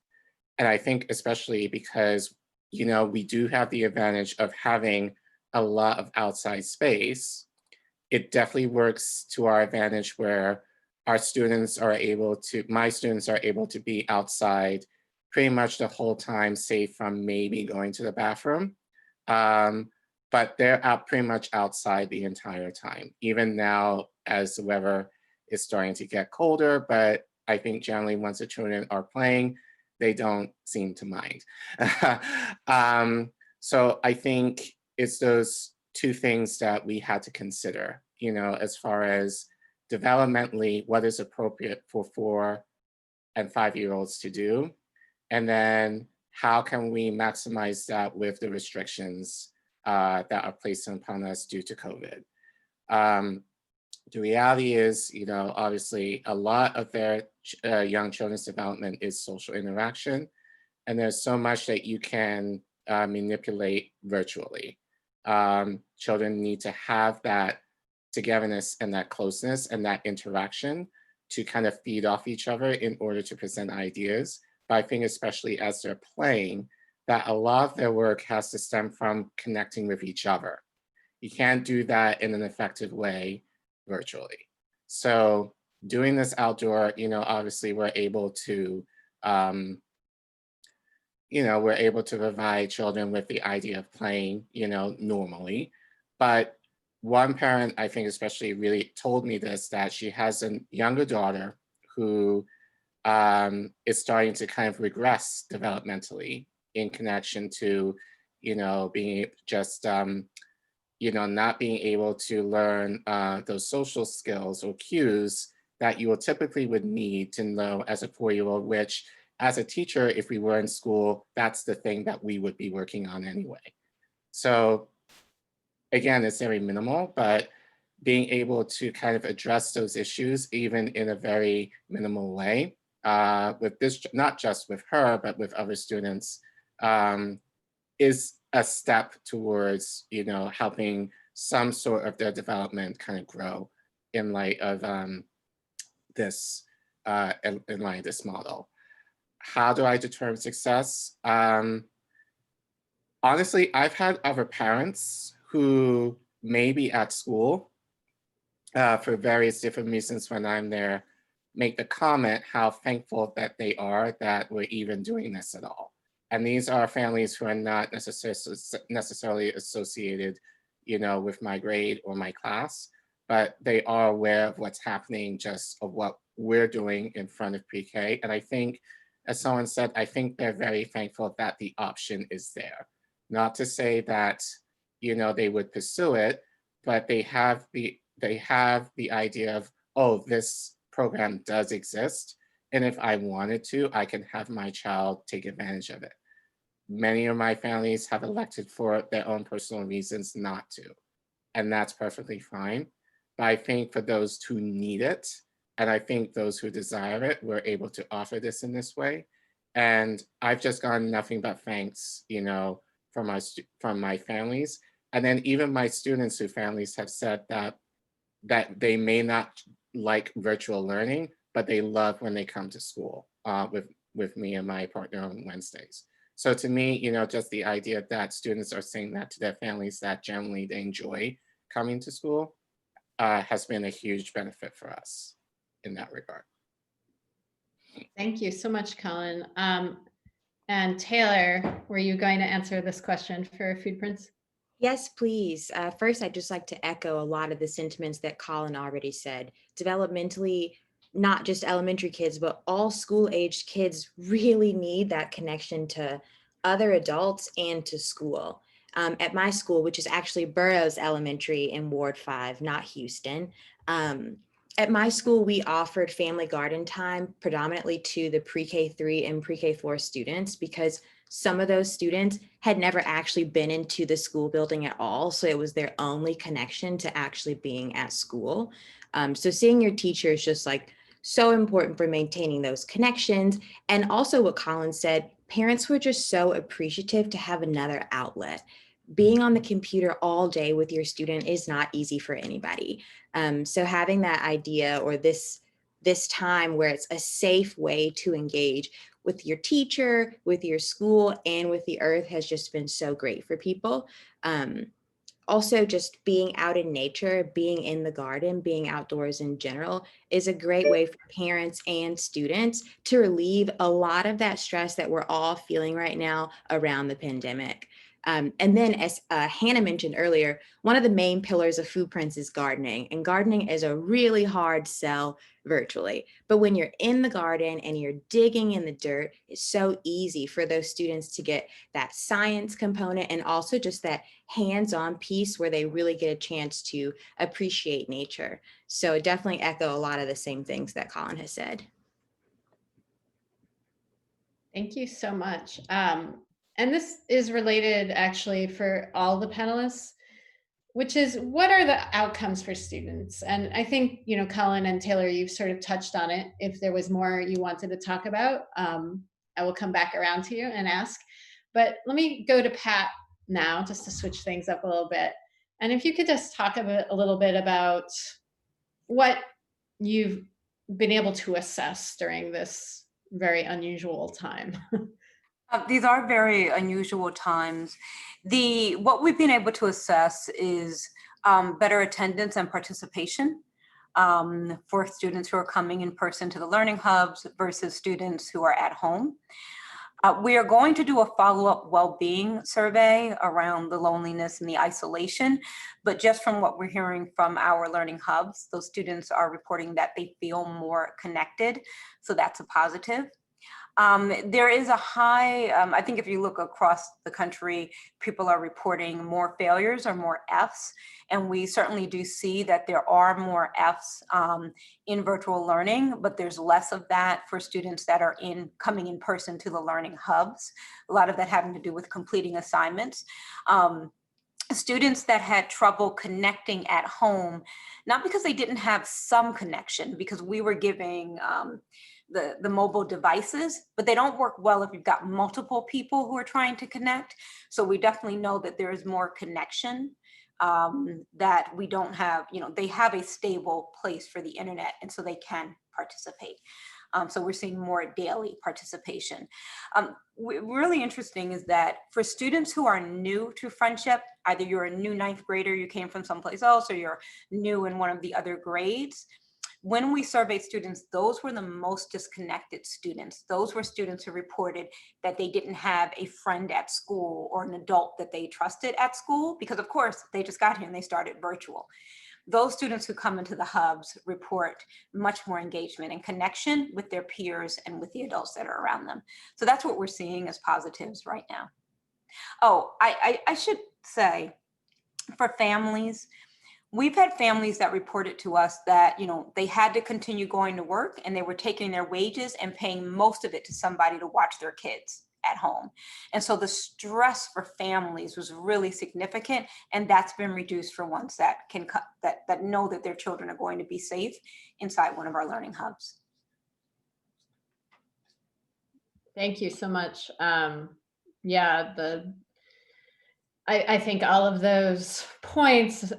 And I think especially because, you know, we do have the advantage of having a lot of outside space, it definitely works to our advantage where our students are able to, my students are able to be outside pretty much the whole time, save from maybe going to the bathroom. But they're out pretty much outside the entire time, even now as the weather is starting to get colder, but I think generally once the children are playing, they don't seem to mind. So I think it's those two things that we had to consider, you know, as far as developmentally, what is appropriate for 4 and 5-year-olds to do, and then how can we maximize that with the restrictions that are placed upon us due to COVID. The reality is, you know, obviously a lot of their young children's development is social interaction, and there's so much that you can manipulate virtually. Children need to have that togetherness and that closeness and that interaction to kind of feed off each other in order to present ideas. But I think especially as they're playing, that a lot of their work has to stem from connecting with each other. You can't do that in an effective way virtually. So doing this outdoor, you know, obviously we're able to, you know, we're able to provide children with the idea of playing, you know, normally. But one parent, I think especially really told me this, that she has a younger daughter who is starting to kind of regress developmentally in connection to, you know, being just, you know, not being able to learn those social skills or cues that you typically would need to know as a 4-year-old, which as a teacher, if we were in school, that's the thing that we would be working on anyway. So again, it's very minimal, but being able to kind of address those issues, even in a very minimal way, with this, not just with her, but with other students, is a step towards, you know, helping some sort of their development kind of grow in light of this model. How do I determine success? Honestly, I've had other parents who may be at school for various different reasons when I'm there, make the comment how thankful that they are that we're even doing this at all. And these are families who are not necessarily associated, you know, with my grade or my class, but they are aware of what's happening, just of what we're doing in front of pre-K. And I think as someone said, I think they're very thankful that the option is there. Not to say that, you know, they would pursue it, but they have the idea of, oh, this program does exist. And if I wanted to, I can have my child take advantage of it. Many of my families have elected for their own personal reasons not to. And that's perfectly fine. But I think for those who need it, and I think those who desire it, we're able to offer this in this way. And I've just gotten nothing but thanks, you know, from my families. And then even my students whose families have said that they may not like virtual learning, but they love when they come to school with me and my partner on Wednesdays. So to me, you know, just the idea that students are saying that to their families, that generally they enjoy coming to school has been a huge benefit for us in that regard. Thank you so much, Collin. And Taylor, were you going to answer this question for FoodPrints? Yes, please. First, I'd just like to echo a lot of the sentiments that Collin already said. Developmentally, not just elementary kids, but all school-aged kids really need that connection to other adults and to school. At my school, which is actually Burroughs Elementary in Ward 5, not Houston, at my school, we offered family garden time predominantly to the pre-K3 and pre-K4 students because some of those students had never actually been into the school building at all. So it was their only connection to actually being at school. So seeing your teacher is just like so important for maintaining those connections. And also what Collin said, parents were just so appreciative to have another outlet. Being on the computer all day with your student is not easy for anybody. So having that idea or this time where it's a safe way to engage with your teacher, with your school, and with the earth has just been so great for people. Also, just being out in nature, being in the garden, being outdoors in general is a great way for parents and students to relieve a lot of that stress that we're all feeling right now around the pandemic. And then as Hannah mentioned earlier, one of the main pillars of FoodPrints is gardening, and gardening is a really hard sell virtually. But when you're in the garden and you're digging in the dirt, it's so easy for those students to get that science component and also just that hands-on piece where they really get a chance to appreciate nature. So definitely echo a lot of the same things that Collin has said. Thank you so much. And this is related actually for all the panelists, which is what are the outcomes for students? And I think, you know, Collin and Taylor, you've sort of touched on it. If there was more you wanted to talk about, I will come back around to you and ask. But let me go to Pat now, just to switch things up a little bit. And if you could just talk a little bit about what you've been able to assess during this very unusual time. These are very unusual times. What we've been able to assess is better attendance and participation for students who are coming in person to the learning hubs versus students who are at home. We are going to do a follow-up well-being survey around the loneliness and the isolation, but just from what we're hearing from our learning hubs, those students are reporting that they feel more connected, so that's a positive. There is a high, I think if you look across the country, people are reporting more failures or more Fs. And we certainly do see that there are more Fs in virtual learning, but there's less of that for students that are coming in person to the learning hubs. A lot of that having to do with completing assignments. Students that had trouble connecting at home, not because they didn't have some connection, because we were giving the mobile devices, but they don't work well if you've got multiple people who are trying to connect. So we definitely know that there is more connection that we don't have, you know, they have a stable place for the internet and so they can participate. So we're seeing more daily participation. Really interesting is that for students who are new to Friendship, either you're a new 9th grader, you came from someplace else, or you're new in one of the other grades, when we surveyed students, those were the most disconnected students. Those were students who reported that they didn't have a friend at school or an adult that they trusted at school, because of course they just got here and they started virtual. those students who come into the hubs report much more engagement and connection with their peers and with the adults that are around them. So that's what we're seeing as positives right now. Oh, I should say, for families, we've had families that reported to us that, you know, they had to continue going to work and they were taking their wages and paying most of it to somebody to watch their kids at home. And so the stress for families was really significant, and that's been reduced for ones that can that know that their children are going to be safe inside one of our learning hubs. Thank you so much. Yeah, I think all of those points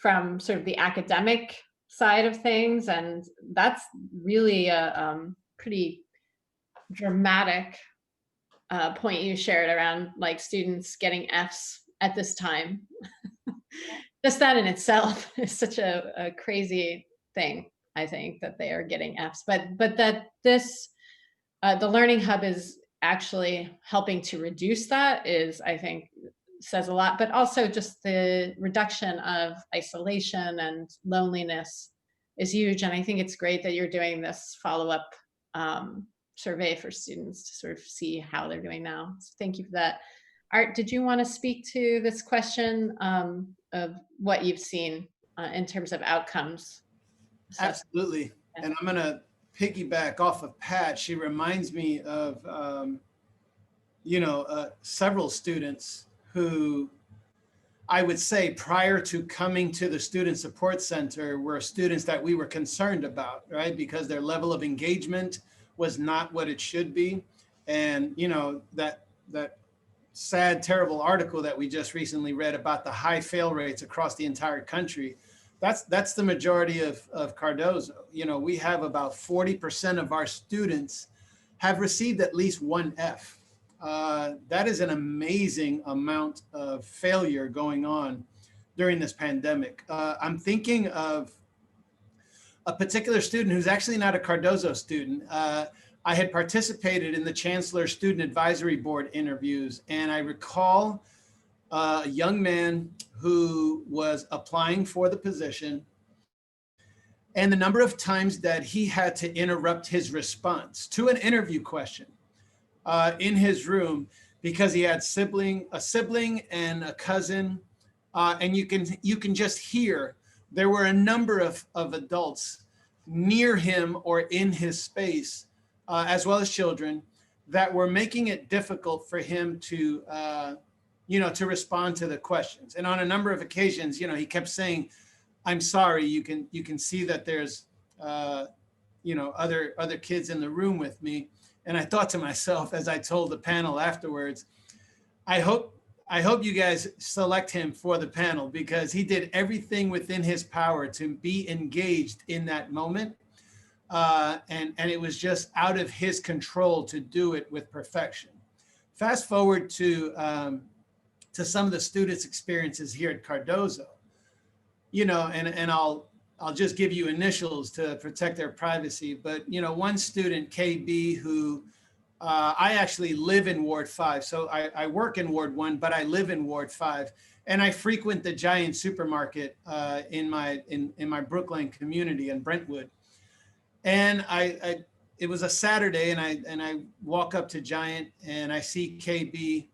from sort of the academic side of things, and that's really a pretty dramatic point you shared around like students getting Fs at this time. Just that in itself is such a crazy thing, I think, that they are getting Fs, but that this, the Learning Hub is actually helping to reduce that is, I think, says a lot, but also just the reduction of isolation and loneliness is huge. And I think it's great that you're doing this follow-up survey for students to sort of see how they're doing now. So thank you for that. Art, did you want to speak to this question of what you've seen in terms of outcomes? Absolutely. And I'm going to piggyback off of Pat. She reminds me of, several students who I would say prior to coming to the Student Support Center were students that we were concerned about, right? Because their level of engagement was not what it should be. And, you know, that sad, terrible article that we just recently read about the high fail rates across the entire country, that's the majority of Cardozo. You know, we have about 40% of our students have received at least one F. That is an amazing amount of failure going on during this pandemic. I'm thinking of a particular student who's actually not a Cardozo student. I had participated in the Chancellor Student Advisory Board interviews, and I recall a young man who was applying for the position and the number of times that he had to interrupt his response to an interview question in his room because he had a sibling and a cousin, and you can just hear there were a number of adults near him or in his space, as well as children, that were making it difficult for him to to respond to the questions. And on a number of occasions, he kept saying, "I'm sorry." You can see that there's other kids in the room with me. And I thought to myself, as I told the panel afterwards, I hope you guys select him for the panel, because he did everything within his power to be engaged in that moment. And it was just out of his control to do it with perfection. Fast forward to some of the students' experiences here at Cardozo, and I'll just give you initials to protect their privacy. But, one student, KB, who I actually live in Ward 5. So I work in Ward 1, but I live in Ward 5. And I frequent the Giant supermarket in my Brookline community in Brentwood. And it was a Saturday, and I walk up to Giant and I see KB,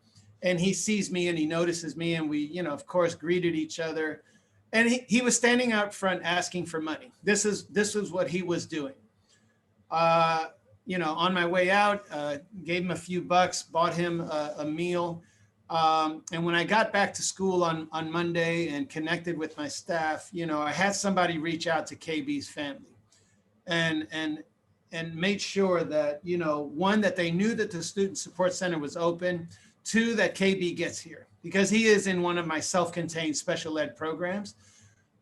and he sees me and he notices me, and we, of course, greeted each other. And he was standing out front asking for money. This was what he was doing. On my way out, gave him a few bucks, bought him a meal. And when I got back to school on Monday and connected with my staff, I had somebody reach out to KB's family and made sure that, one, that they knew that the Student Support Center was open, two, that KB gets here, because he is in one of my self-contained special ed programs.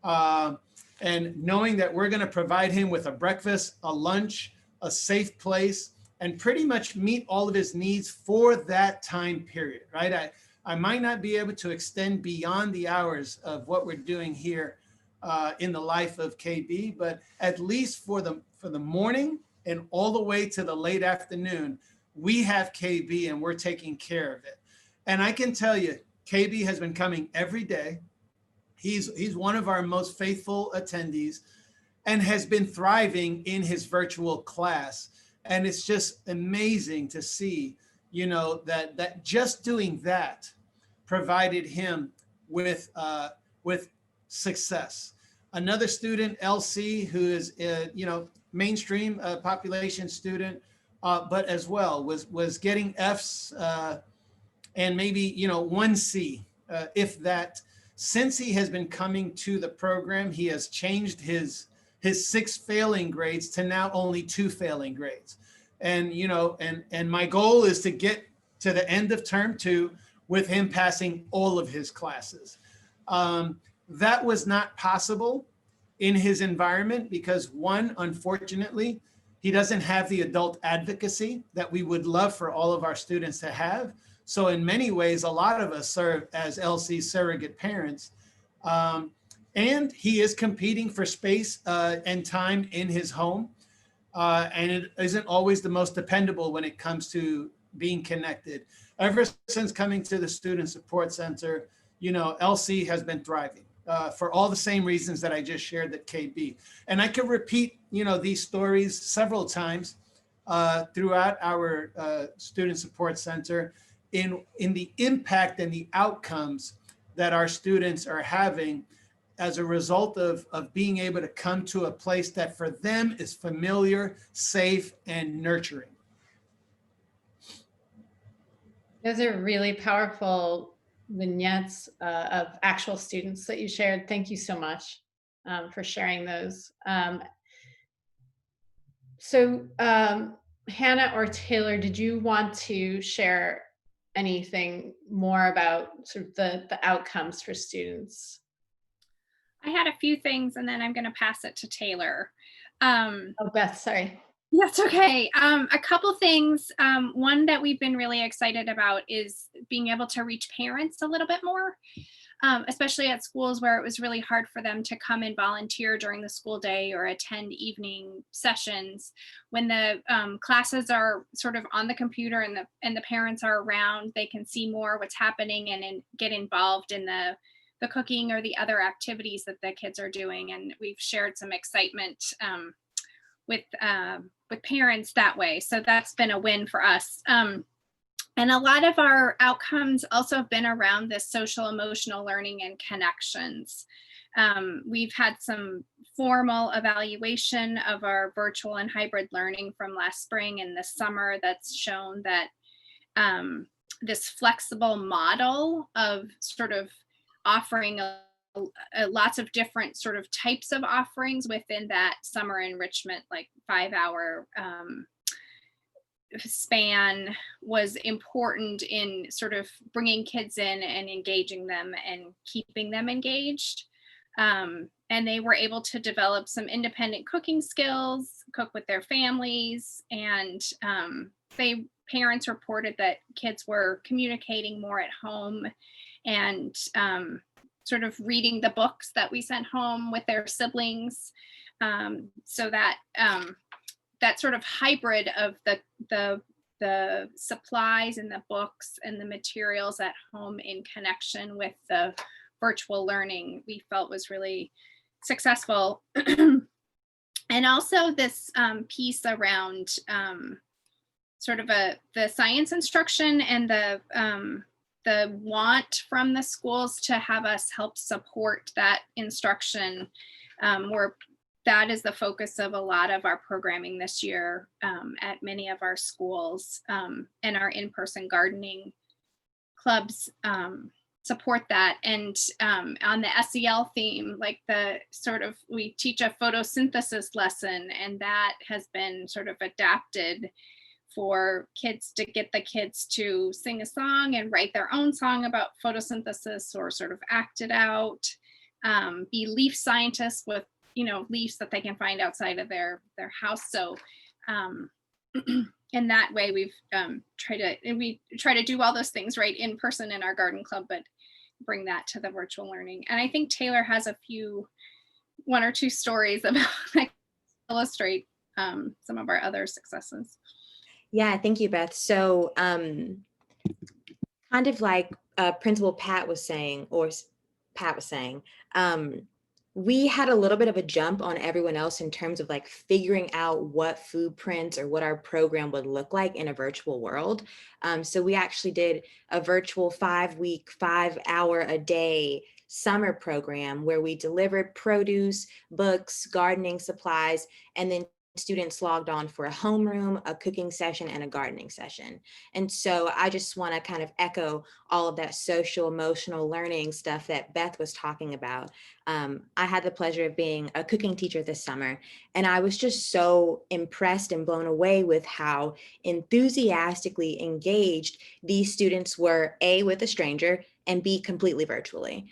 And knowing that we're going to provide him with a breakfast, a lunch, a safe place, and pretty much meet all of his needs for that time period, right? I might not be able to extend beyond the hours of what we're doing here in the life of KB, but at least for the morning and all the way to the late afternoon, we have KB and we're taking care of it. And I can tell you, KB has been coming every day. He's one of our most faithful attendees and has been thriving in his virtual class. And it's just amazing to see, you know, that just doing that provided him with success. Another student, LC, who is, you know, mainstream population student, but as well was getting Fs and maybe, you know, 1C, if that. Since he has been coming to the program, he has changed his 6 failing grades to now only 2 failing grades. And, you know, and my goal is to get to the end of term 2 with him passing all of his classes. That was not possible in his environment because, one, unfortunately, he doesn't have the adult advocacy that we would love for all of our students to have. So in many ways, a lot of us serve as LC surrogate parents. And he is competing for space and time in his home. And it isn't always the most dependable when it comes to being connected. Ever since coming to the Student Support Center, you know, LC has been thriving for all the same reasons that I just shared at KB. And I could repeat, you know, these stories several times throughout our Student Support Center in the impact and the outcomes that our students are having as a result of being able to come to a place that for them is familiar, safe, and nurturing. Those are really powerful vignettes of actual students that you shared. Thank you so much for sharing those. So Hannah or Taylor, did you want to share anything more about sort of the outcomes for students? I had a few things and then I'm going to pass it to Taylor. Oh, Beth, sorry. That's okay. A couple things. One that we've been really excited about is being able to reach parents a little bit more, especially at schools where it was really hard for them to come and volunteer during the school day or attend evening sessions. When the classes are sort of on the computer and the parents are around, they can see more what's happening and get involved in the cooking or the other activities that the kids are doing. And we've shared some excitement with parents that way. So that's been a win for us. And a lot of our outcomes also have been around this social emotional learning and connections. We've had some formal evaluation of our virtual and hybrid learning from last spring and this summer that's shown that this flexible model of sort of offering lots of different sort of types of offerings within that summer enrichment, like 5-hour span, was important in sort of bringing kids in and engaging them and keeping them engaged. And they were able to develop some independent cooking skills, cook with their families, and parents reported that kids were communicating more at home and sort of reading the books that we sent home with their siblings. So that that sort of hybrid of the supplies and the books and the materials at home in connection with the virtual learning, we felt was really successful. And also this piece around sort of the science instruction and the want from the schools to have us help support that instruction, where that is the focus of a lot of our programming this year at many of our schools, and our in-person gardening clubs support that. And on the SEL theme, like we teach a photosynthesis lesson, and that has been sort of adapted for kids to get the kids to sing a song and write their own song about photosynthesis or sort of act it out, be leaf scientists with, leaves that they can find outside of their house. So in that way, we've try to do all those things right in person in our garden club, but bring that to the virtual learning. And I think Taylor has one or two stories about that illustrate some of our other successes. Yeah, thank you, Beth. So kind of like Principal Pat was saying, or Pat was saying, we had a little bit of a jump on everyone else in terms of like figuring out what FoodPrints or what our program would look like in a virtual world. So we actually did a virtual 5-week, 5-hour-a-day summer program where we delivered produce, books, gardening supplies, and then students logged on for a homeroom, a cooking session, and a gardening session. And so I just want to kind of echo all of that social emotional learning stuff that Beth was talking about. I had the pleasure of being a cooking teacher this summer, and I was just so impressed and blown away with how enthusiastically engaged these students were, A, with a stranger, and B, completely virtually.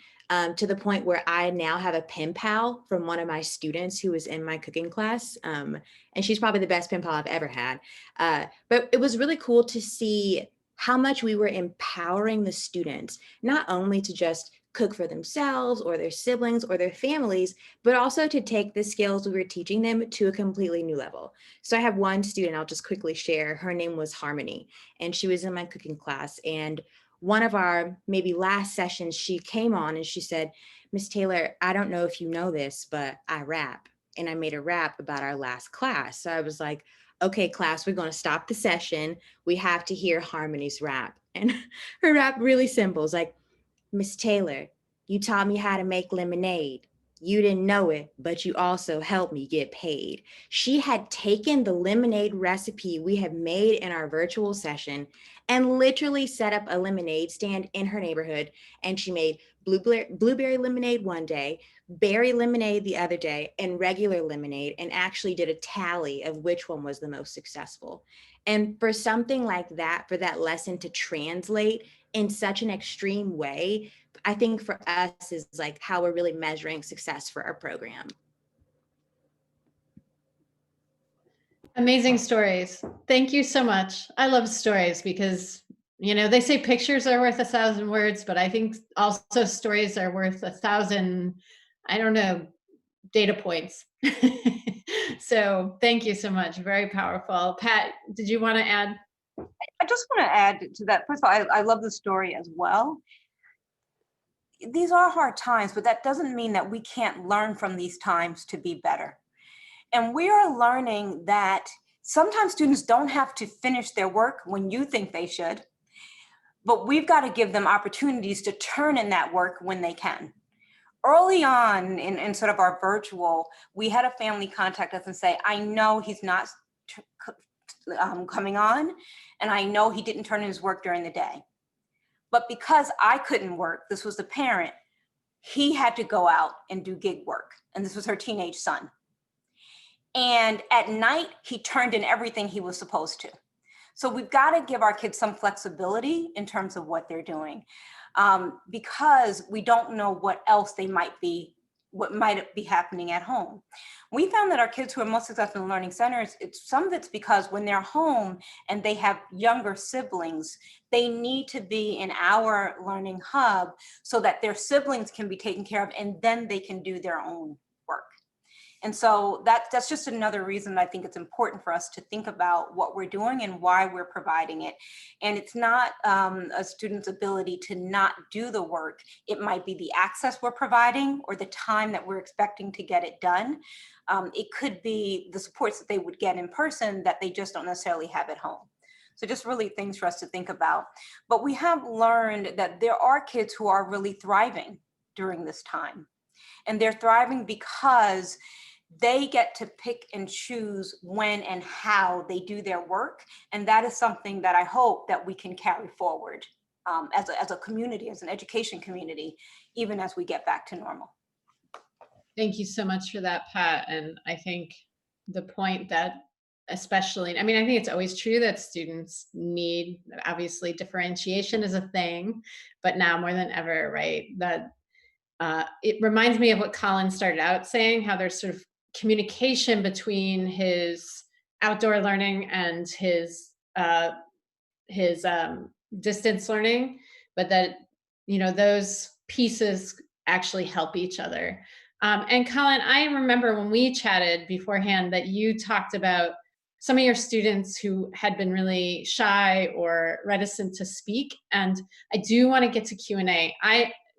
To the point where I now have a pen pal from one of my students who was in my cooking class. And she's probably the best pen pal I've ever had. But it was really cool to see how much we were empowering the students, not only to just cook for themselves or their siblings or their families, but also to take the skills we were teaching them to a completely new level. So I have one student I'll just quickly share. Her name was Harmony, and she was in my cooking class. And one of our maybe last sessions, she came on and she said, "Miss Taylor, I don't know if you know this, but I rap." And I made a rap about our last class. So I was like, okay, class, we're going to stop the session. We have to hear Harmony's rap. And her rap really simple. It's like, "Miss Taylor, you taught me how to make lemonade. You didn't know it, but you also helped me get paid." She had taken the lemonade recipe we had made in our virtual session and literally set up a lemonade stand in her neighborhood. And she made blueberry lemonade one day, berry lemonade the other day, and regular lemonade, and actually did a tally of which one was the most successful. And for something like that, for that lesson to translate in such an extreme way, I think for us is like how we're really measuring success for our program. Amazing stories. Thank you so much. I love stories because, you know, they say pictures are worth 1,000 words, but I think also stories are worth 1,000, I don't know, data points. So thank you so much. Very powerful. Pat, did you want to add? I just want to add to that. First of all, I love the story as well. These are hard times, but that doesn't mean that we can't learn from these times to be better. And we are learning that sometimes students don't have to finish their work when you think they should, but we've got to give them opportunities to turn in that work when they can. Early on in sort of our virtual, we had a family contact us and say, "I know he's not coming on, and I know he didn't turn in his work during the day. But because I couldn't work," this was the parent, "he had to go out and do gig work." And this was her teenage son. And at night, he turned in everything he was supposed to. So we've got to give our kids some flexibility in terms of what they're doing, because we don't know what else what might be happening at home. We found that our kids who are most successful in learning centers, some of it's because when they're home and they have younger siblings, they need to be in our learning hub so that their siblings can be taken care of, and then they can do their own work. And so that's just another reason I think it's important for us to think about what we're doing and why we're providing it. And it's not a student's ability to not do the work. It might be the access we're providing or the time that we're expecting to get it done. It could be the supports that they would get in person that they just don't necessarily have at home. So just really things for us to think about. But we have learned that there are kids who are really thriving during this time. And they're thriving because they get to pick and choose when and how they do their work. And that is something that I hope that we can carry forward as a community, as an education community, even as we get back to normal. Thank you so much for that, Pat. And I think the point that especially, I mean, I think it's always true that students need, obviously differentiation is a thing, but now more than ever, right? That it reminds me of what Collin started out saying, how there's sort of communication between his outdoor learning and his distance learning, but that, you know, those pieces actually help each other. And Collin, I remember when we chatted beforehand that you talked about some of your students who had been really shy or reticent to speak. And I do want to get to Q&A.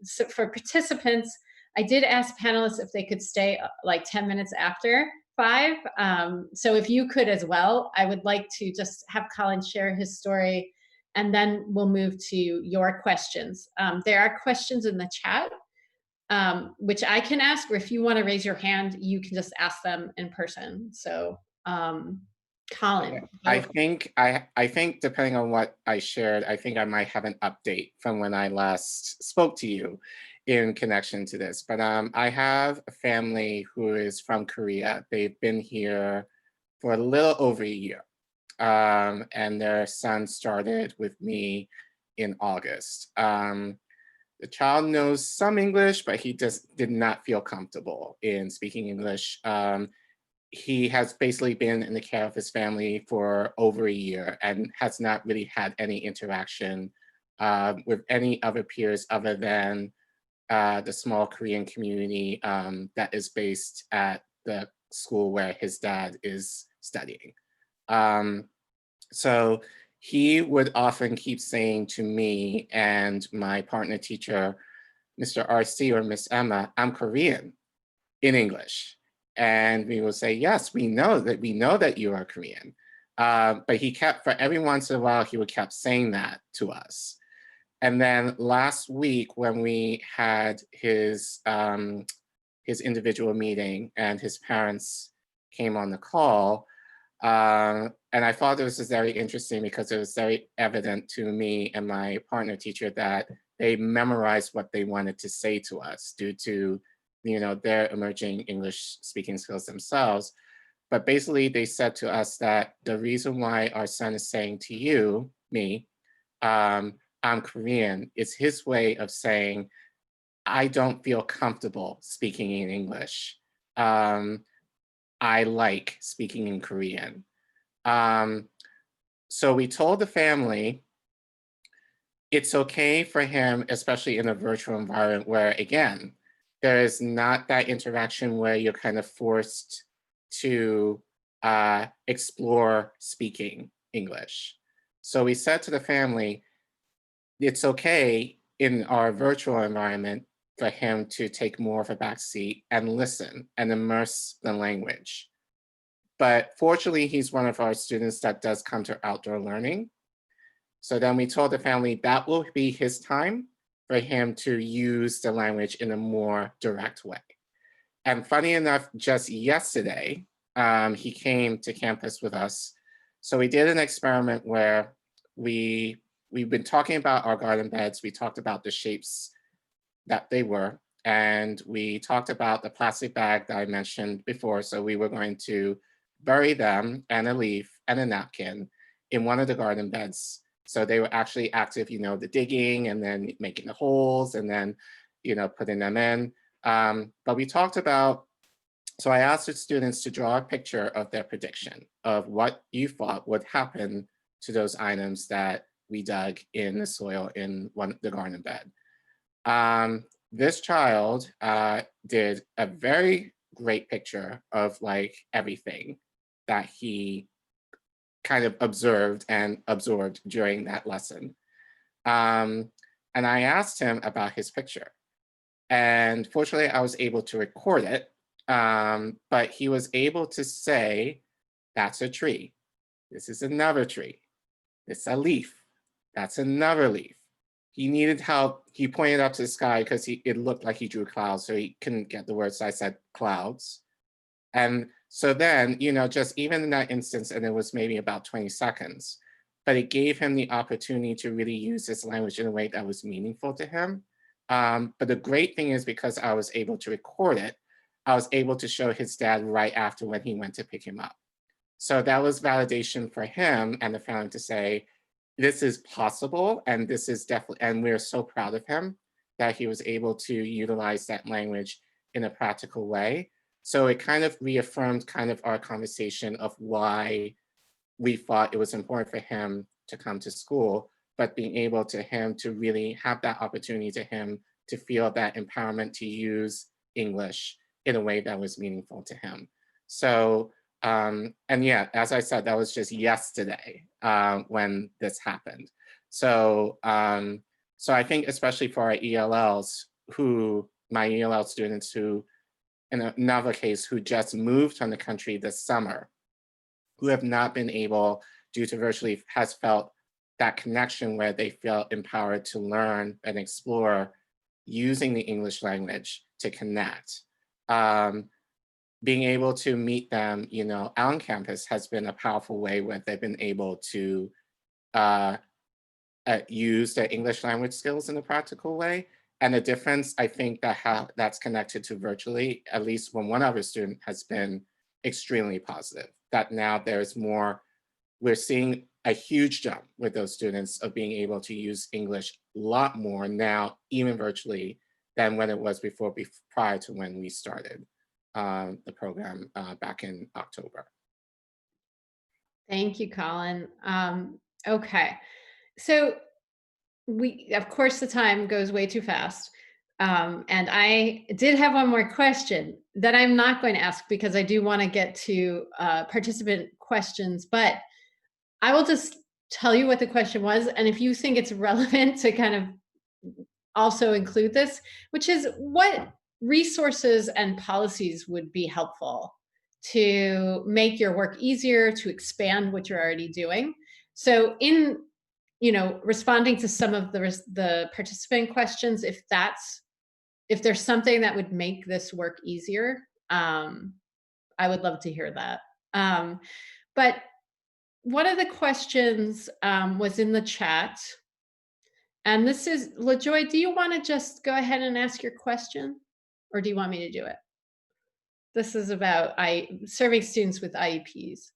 so for participants, I did ask panelists if they could stay like 10 minutes after 5. So if you could as well, I would like to just have Collin share his story, and then we'll move to your questions. There are questions in the chat, which I can ask, or if you want to raise your hand, you can just ask them in person. So Collin. I think depending on what I shared, I think I might have an update from when I last spoke to you in connection to this. But I have a family who is from Korea. They've been here for a little over a year. And their son started with me in August. The child knows some English, but he just did not feel comfortable in speaking English. He has basically been in the care of his family for over a year and has not really had any interaction with any other peers other than the small Korean community that is based at the school where his dad is studying. So he would often keep saying to me and my partner teacher, Mr. RC or Miss Emma, I'm Korean, in English. And we will say, yes, we know that you are Korean. But he kept, for every once in a while, he would kept saying that to us. And then last week when we had his individual meeting and his parents came on the call, and I thought this was very interesting because it was very evident to me and my partner teacher that they memorized what they wanted to say to us due to, their emerging English speaking skills themselves. But basically they said to us that the reason why our son is saying to you, me, I'm Korean, is his way of saying, I don't feel comfortable speaking in English. I like speaking in Korean. So we told the family, it's okay for him, especially in a virtual environment where, again, there is not that interaction where you're kind of forced to explore speaking English. So we said to the family, it's okay in our virtual environment for him to take more of a backseat and listen and immerse the language. But fortunately, he's one of our students that does come to outdoor learning. So then we told the family that will be his time for him to use the language in a more direct way. And funny enough, just yesterday, he came to campus with us. So we did an experiment where we've been talking about our garden beds. We talked about the shapes that they were, and we talked about the plastic bag that I mentioned before. So we were going to bury them and a leaf and a napkin in one of the garden beds. So they were actually active, the digging and then making the holes and then, putting them in. But we talked about, so I asked the students to draw a picture of their prediction of what you thought would happen to those items that we dug in the soil in the garden bed. This child did a very great picture of like everything that he kind of observed and absorbed during that lesson. And I asked him about his picture. And fortunately, I was able to record it, but he was able to say, that's a tree. This is another tree. This is a leaf. That's another leaf. He needed help. He pointed up to the sky because it looked like he drew clouds, so he couldn't get the words. So I said clouds. And so then, just even in that instance, and it was maybe about 20 seconds, but it gave him the opportunity to really use this language in a way that was meaningful to him. But the great thing is because I was able to record it, I was able to show his dad right after when he went to pick him up. So that was validation for him and the family to say, this is possible, and this is definitely, and we're so proud of him that he was able to utilize that language in a practical way. So it kind of reaffirmed kind of our conversation of why we thought it was important for him to come to school, but being able to him to really have that opportunity to him to feel that empowerment to use English in a way that was meaningful to him. So, and yeah, as I said, that was just yesterday when this happened. So, so I think especially for our ELLs, my ELL students who, in another case, who just moved from the country this summer, who have not been able, due to virtually, has felt that connection where they feel empowered to learn and explore using the English language to connect. Being able to meet them, on campus has been a powerful way where they've been able to use their English language skills in a practical way. And the difference, I think, that's connected to virtually, at least when one other student, has been extremely positive. That now there's more, we're seeing a huge jump with those students of being able to use English a lot more now, even virtually, than when it was before, prior to when we started the program back in October. Thank you, Collin. Okay, so of course, the time goes way too fast. And I did have one more question that I'm not going to ask because I do want to get to participant questions, but I will just tell you what the question was. And if you think it's relevant to kind of also include this, which is what resources and policies would be helpful to make your work easier, to expand what you're already doing. So in responding to some of the participant questions, if there's something that would make this work easier, I would love to hear that. But one of the questions was in the chat, and this is, LaJoy, do you want to just go ahead and ask your question, or do you want me to do it? This is about serving students with IEPs.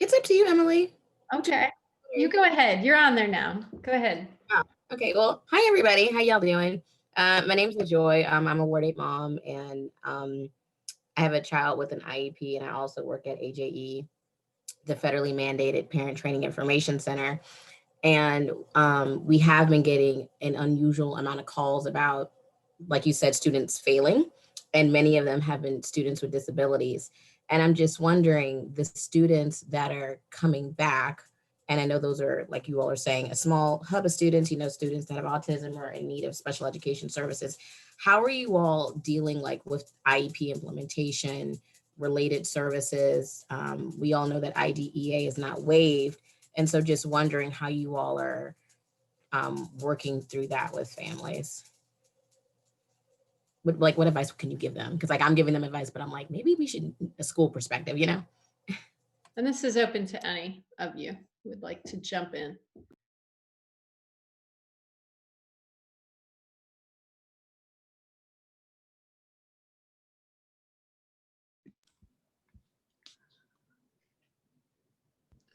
It's up to you, Emily. Okay, you go ahead. You're on there now. Go ahead. Oh, okay. Well, hi everybody. How y'all doing? My name's LaJoy. I'm a Ward 8 mom, and I have a child with an IEP, and I also work at AJE, the federally mandated Parent Training Information Center. And we have been getting an unusual amount of calls about, like you said, students failing, and many of them have been students with disabilities. And I'm just wondering, the students that are coming back, and I know those are, like you all are saying, a small hub of students, students that have autism or in need of special education services. How are you all dealing with IEP implementation, related services? We all know that IDEA is not waived. And so just wondering how you all are working through that with families. What advice can you give them? Because I'm giving them advice, but I'm like, maybe we should, a school perspective, And this is open to any of you who would like to jump in.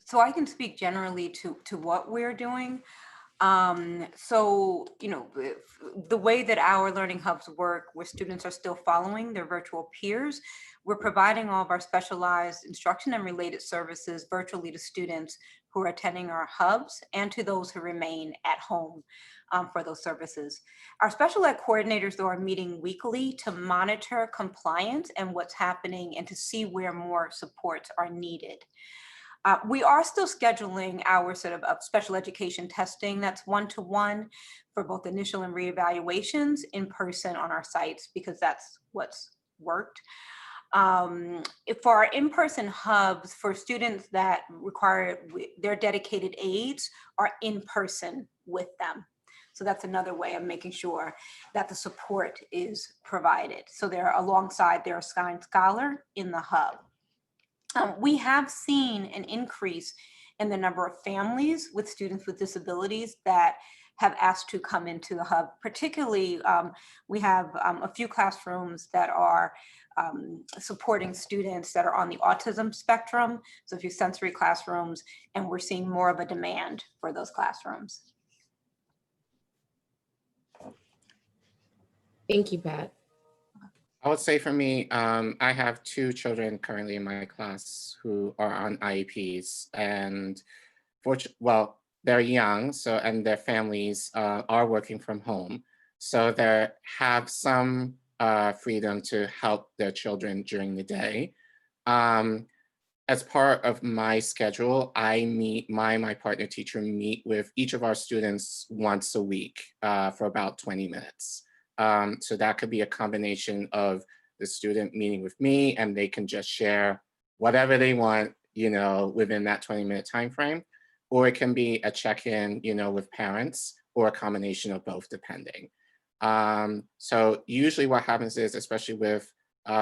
So I can speak generally to what we're doing. So, the way that our learning hubs work, where students are still following their virtual peers, we're providing all of our specialized instruction and related services virtually to students who are attending our hubs and to those who remain at home for those services. Our special ed coordinators, though, are meeting weekly to monitor compliance and what's happening and to see where more supports are needed. We are still scheduling our sort of special education testing that's one-to-one for both initial and reevaluations in person on our sites, because that's what's worked. For our in-person hubs, for students that require their dedicated aides are in person with them. So that's another way of making sure that the support is provided. So they're alongside their assigned scholar in the hub. We have seen an increase in the number of families with students with disabilities that have asked to come into the hub. Particularly, we have a few classrooms that are supporting students that are on the autism spectrum, so a few sensory classrooms, and we're seeing more of a demand for those classrooms. Thank you, Pat. I would say for me, I have 2 children currently in my class who are on IEPs, and they're young, and their families are working from home. So they have some freedom to help their children during the day. as part of my schedule, I meet, my partner teacher meet with each of our students once a week for about 20 minutes. So that could be a combination of the student meeting with me, and they can just share whatever they want, you know, within that 20-minute time frame, or it can be a check-in, you know, with parents, or a combination of both, depending. So usually what happens is, especially with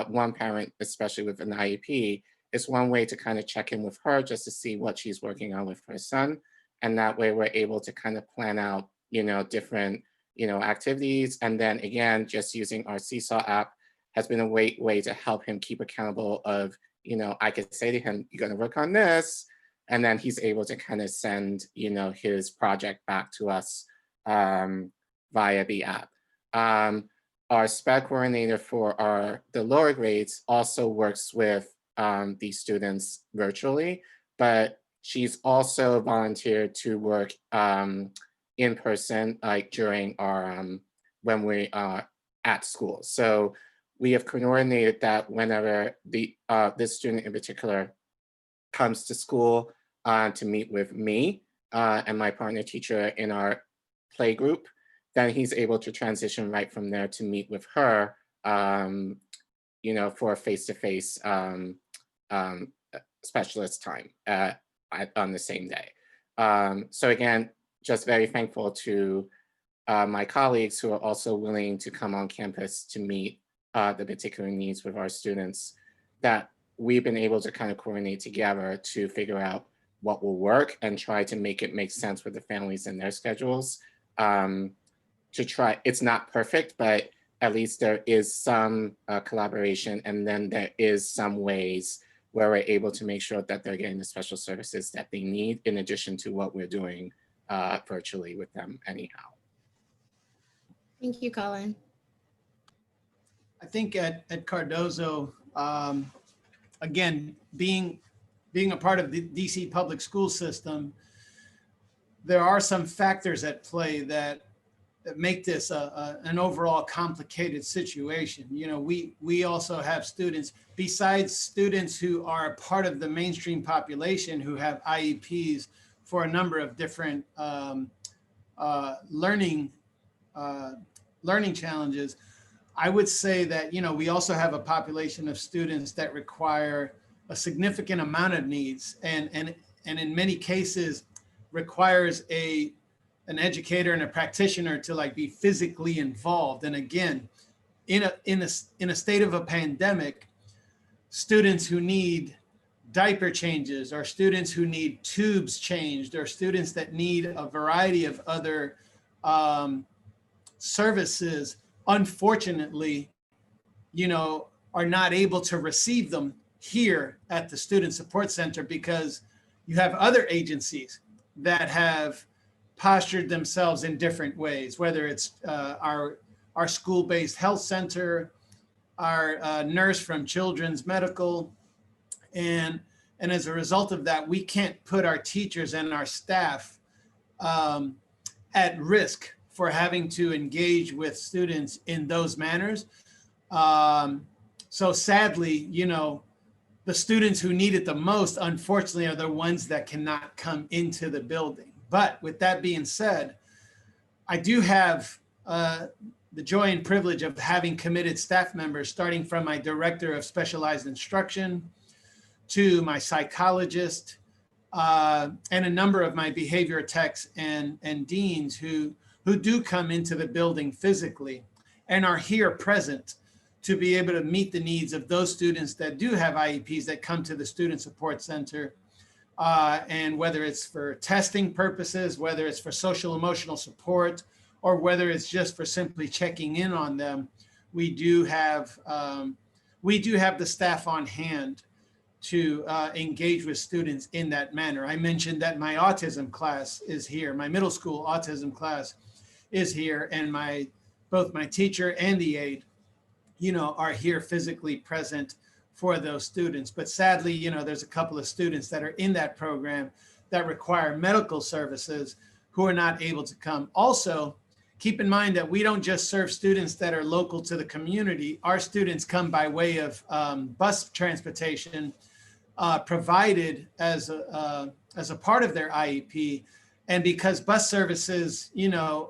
one parent, especially with an IEP, it's one way to kind of check in with her just to see what she's working on with her son. And that way we're able to kind of plan out, you know, different, you know, activities. And then again, just using our Seesaw app has been a way to help him keep accountable of, you know, I could say to him, you're gonna work on this. And then he's able to kind of send, you know, his project back to us via the app. Our SPED coordinator for the lower grades also works with these students virtually, but she's also volunteered to work in person, like during our, when we are at school. So we have coordinated that whenever this student in particular comes to school to meet with me and my partner teacher in our play group, then he's able to transition right from there to meet with her, you know, for a face-to-face specialist time on the same day. So again, just very thankful to my colleagues who are also willing to come on campus to meet the particular needs with our students, that we've been able to kind of coordinate together to figure out what will work and try to make it make sense with the families and their schedules. To try, it's not perfect, but at least there is some collaboration, and then there is some ways where we're able to make sure that they're getting the special services that they need, in addition to what we're doing virtually with them anyhow. Thank you, Collin. I think at Cardozo, again, being a part of the DC public school system, there are some factors at play that make this an overall complicated situation. You know, we also have students, besides students who are a part of the mainstream population who have IEPs for a number of different learning challenges. I would say that, you know, we also have a population of students that require a significant amount of needs, and in many cases requires an educator and a practitioner to like be physically involved. And again, in a state of a pandemic, students who need diaper changes, or students who need tubes changed, or students that need a variety of other services, unfortunately, you know, are not able to receive them here at the Student Support Center, because you have other agencies that have postured themselves in different ways, whether it's our school-based health center, our nurse from Children's Medical, and as a result of that, we can't put our teachers and our staff at risk for having to engage with students in those manners. So sadly, you know, the students who need it the most, unfortunately, are the ones that cannot come into the building. But with that being said, I do have the joy and privilege of having committed staff members, starting from my director of specialized instruction to my psychologist, and a number of my behavior techs and deans who do come into the building physically and are here present to be able to meet the needs of those students that do have IEPs that come to the Student Support Center. And whether it's for testing purposes, whether it's for social emotional support, or whether it's just for simply checking in on them, we do have the staff on hand to engage with students in that manner. I mentioned that my autism class is here, my middle school autism class is here, and both my teacher and the aide, you know, are here physically present for those students. But sadly, you know, there's a couple of students that are in that program that require medical services who are not able to come. Also, keep in mind that we don't just serve students that are local to the community. Our students come by way of bus transportation provided as a part of their IEP. And because bus services,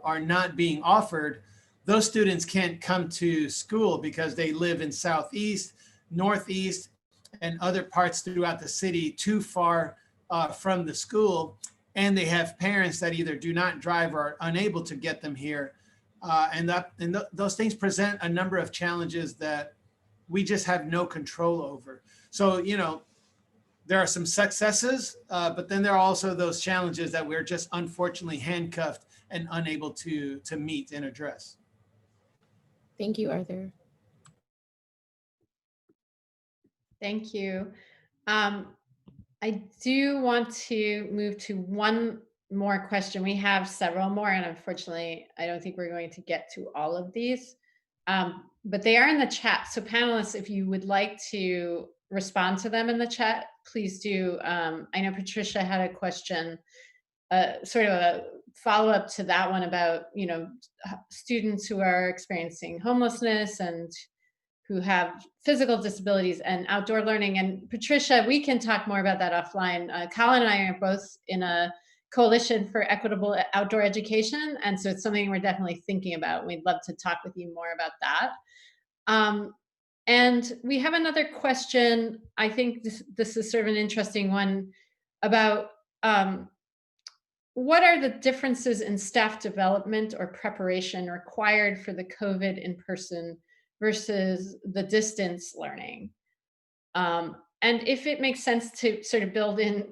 are not being offered, those students can't come to school because they live in Southeast, Northeast, and other parts throughout the city too far from the school. And they have parents that either do not drive or are unable to get them here. Those things present a number of challenges that we just have no control over. So, there are some successes, but then there are also those challenges that we're just unfortunately handcuffed and unable to meet and address. Thank you, Arthur. Thank you. I do want to move to one more question. We have several more, and unfortunately, I don't think we're going to get to all of these, but they are in the chat. So panelists, if you would like to respond to them in the chat, please do. I know Patricia had a question, sort of a follow-up to that one about, students who are experiencing homelessness and who have physical disabilities and outdoor learning. And Patricia, we can talk more about that offline. Collin and I are both in a coalition for equitable outdoor education. And so it's something we're definitely thinking about. We'd love to talk with you more about that. And we have another question. I think this is sort of an interesting one about what are the differences in staff development or preparation required for the COVID in-person versus the distance learning? And if it makes sense to sort of build in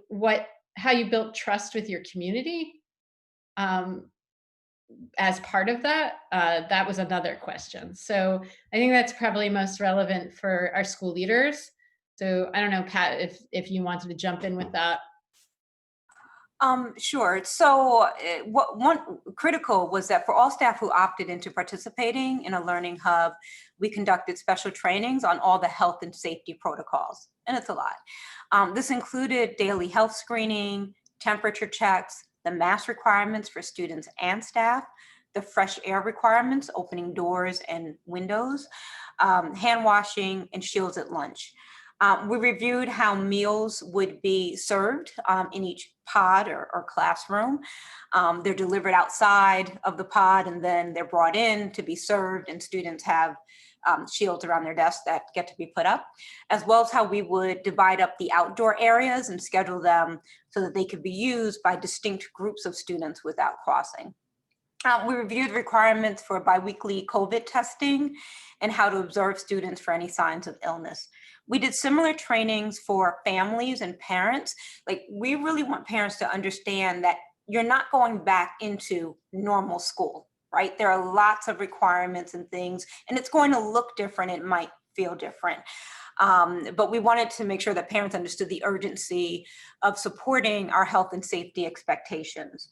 how you built trust with your community as part of that, that was another question. So I think that's probably most relevant for our school leaders. So I don't know, Pat, if you wanted to jump in with that. Sure. So one critical was that for all staff who opted into participating in a learning hub, we conducted special trainings on all the health and safety protocols, and it's a lot. This included daily health screening, temperature checks, the mask requirements for students and staff, the fresh air requirements, opening doors and windows, hand washing, and shields at lunch. We reviewed how meals would be served in each pod or classroom. They're delivered outside of the pod and then they're brought in to be served, and students have shields around their desks that get to be put up, as well as how we would divide up the outdoor areas and schedule them so that they could be used by distinct groups of students without crossing. We reviewed requirements for biweekly COVID testing and how to observe students for any signs of illness. We did similar trainings for families and parents. Like, we really want parents to understand that you're not going back into normal school, right? There are lots of requirements and things, and it's going to look different. It might feel different. But we wanted to make sure that parents understood the urgency of supporting our health and safety expectations.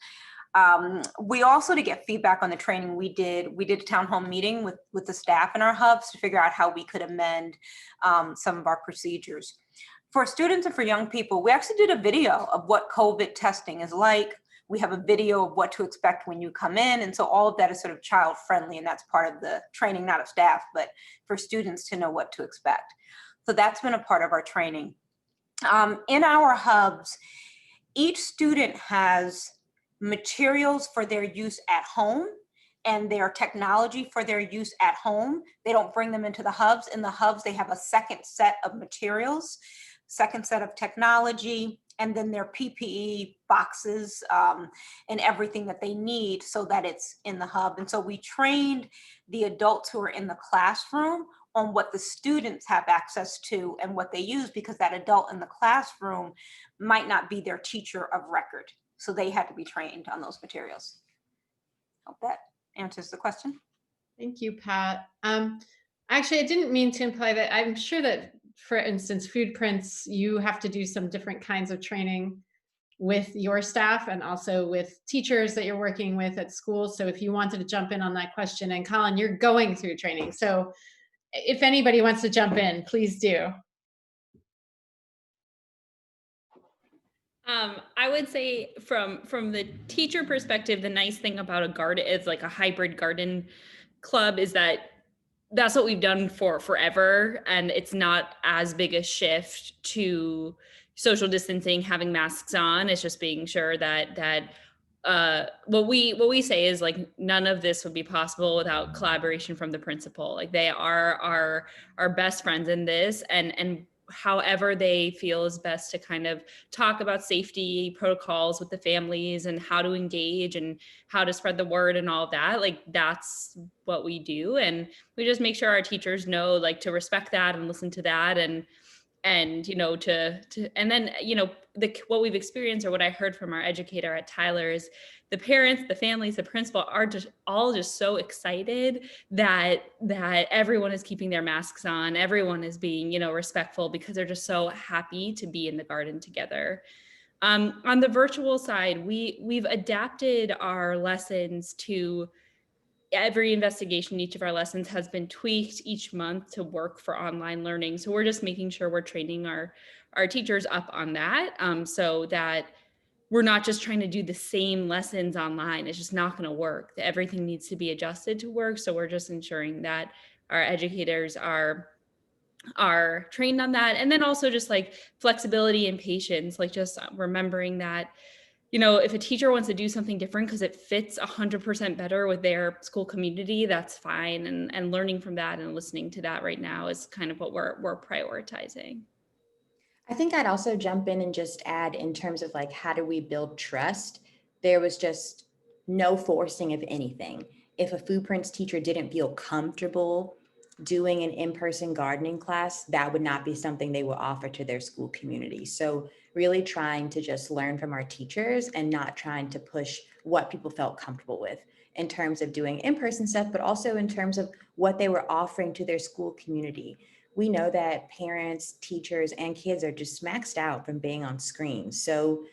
We also, to get feedback on the training we did a town hall meeting with the staff in our hubs to figure out how we could amend some of our procedures. For students and for young people, we actually did a video of what COVID testing is like. We have a video of what to expect when you come in. And so all of that is sort of child friendly, and that's part of the training, not of staff, but for students to know what to expect. So that's been a part of our training. In our hubs, each student has materials for their use at home and their technology for their use at home. They don't bring them into the hubs. In the hubs, they have a second set of materials, second set of technology, and then their PPE boxes and everything that they need so that it's in the hub. And so we trained the adults who are in the classroom on what the students have access to and what they use, because that adult in the classroom might not be their teacher of record. So they had to be trained on those materials. Hope that answers the question. Thank you, Pat. Actually, I didn't mean to imply that. I'm sure that, for instance, FoodPrints, you have to do some different kinds of training with your staff and also with teachers that you're working with at school. So if you wanted to jump in on that question, and Collin, you're going through training. So if anybody wants to jump in, please do. I would say from the teacher perspective, the nice thing about a garden is like a hybrid garden club is that that's what we've done for forever. And it's not as big a shift to social distancing, having masks on. It's just being sure that what we say is like, none of this would be possible without collaboration from the principal. Like, they are our best friends in this, and however they feel is best to kind of talk about safety protocols with the families and how to engage and how to spread the word and all of that. Like, that's what we do. And we just make sure our teachers know, like, to respect that and listen to that, and you know, and then, you know, what we've experienced, or what I heard from our educator at Tailor, is the parents, the families, the principal are all so excited that everyone is keeping their masks on, everyone is being, you know, respectful, because they're just so happy to be in the garden together. On the virtual side, we've adapted our lessons to every investigation. Each of our lessons has been tweaked each month to work for online learning. So we're just making sure we're training our teachers up on that, so that we're not just trying to do the same lessons online. It's just not going to work. Everything needs to be adjusted to work. So we're just ensuring that our educators are trained on that. And then also just like flexibility and patience, like just remembering that, you know, if a teacher wants to do something different because it fits 100% better with their school community, that's fine. And learning from that and listening to that right now is kind of what we're prioritizing. I think I'd also jump in and just add, in terms of like, how do we build trust? There was just no forcing of anything. If a FoodPrints teacher didn't feel comfortable doing an in-person gardening class, that would not be something they would offer to their school community. So really trying to just learn from our teachers and not trying to push what people felt comfortable with in terms of doing in-person stuff, but also in terms of what they were offering to their school community. We know that parents, teachers, and kids are just maxed out from being on screens. So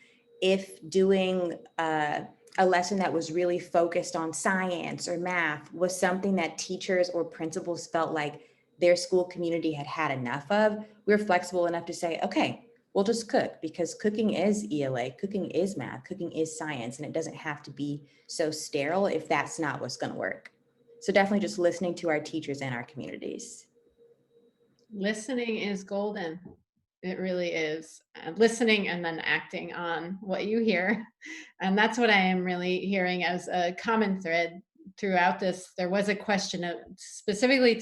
if doing a lesson that was really focused on science or math was something that teachers or principals felt like their school community had enough of, we're flexible enough to say, okay, we'll just cook, because cooking is ELA, cooking is math, cooking is science, and it doesn't have to be so sterile if that's not what's going to work. So definitely just listening to our teachers and our communities. Listening is golden. It really is. Listening and then acting on what you hear. And that's what I am really hearing as a common thread throughout this. There was a question specifically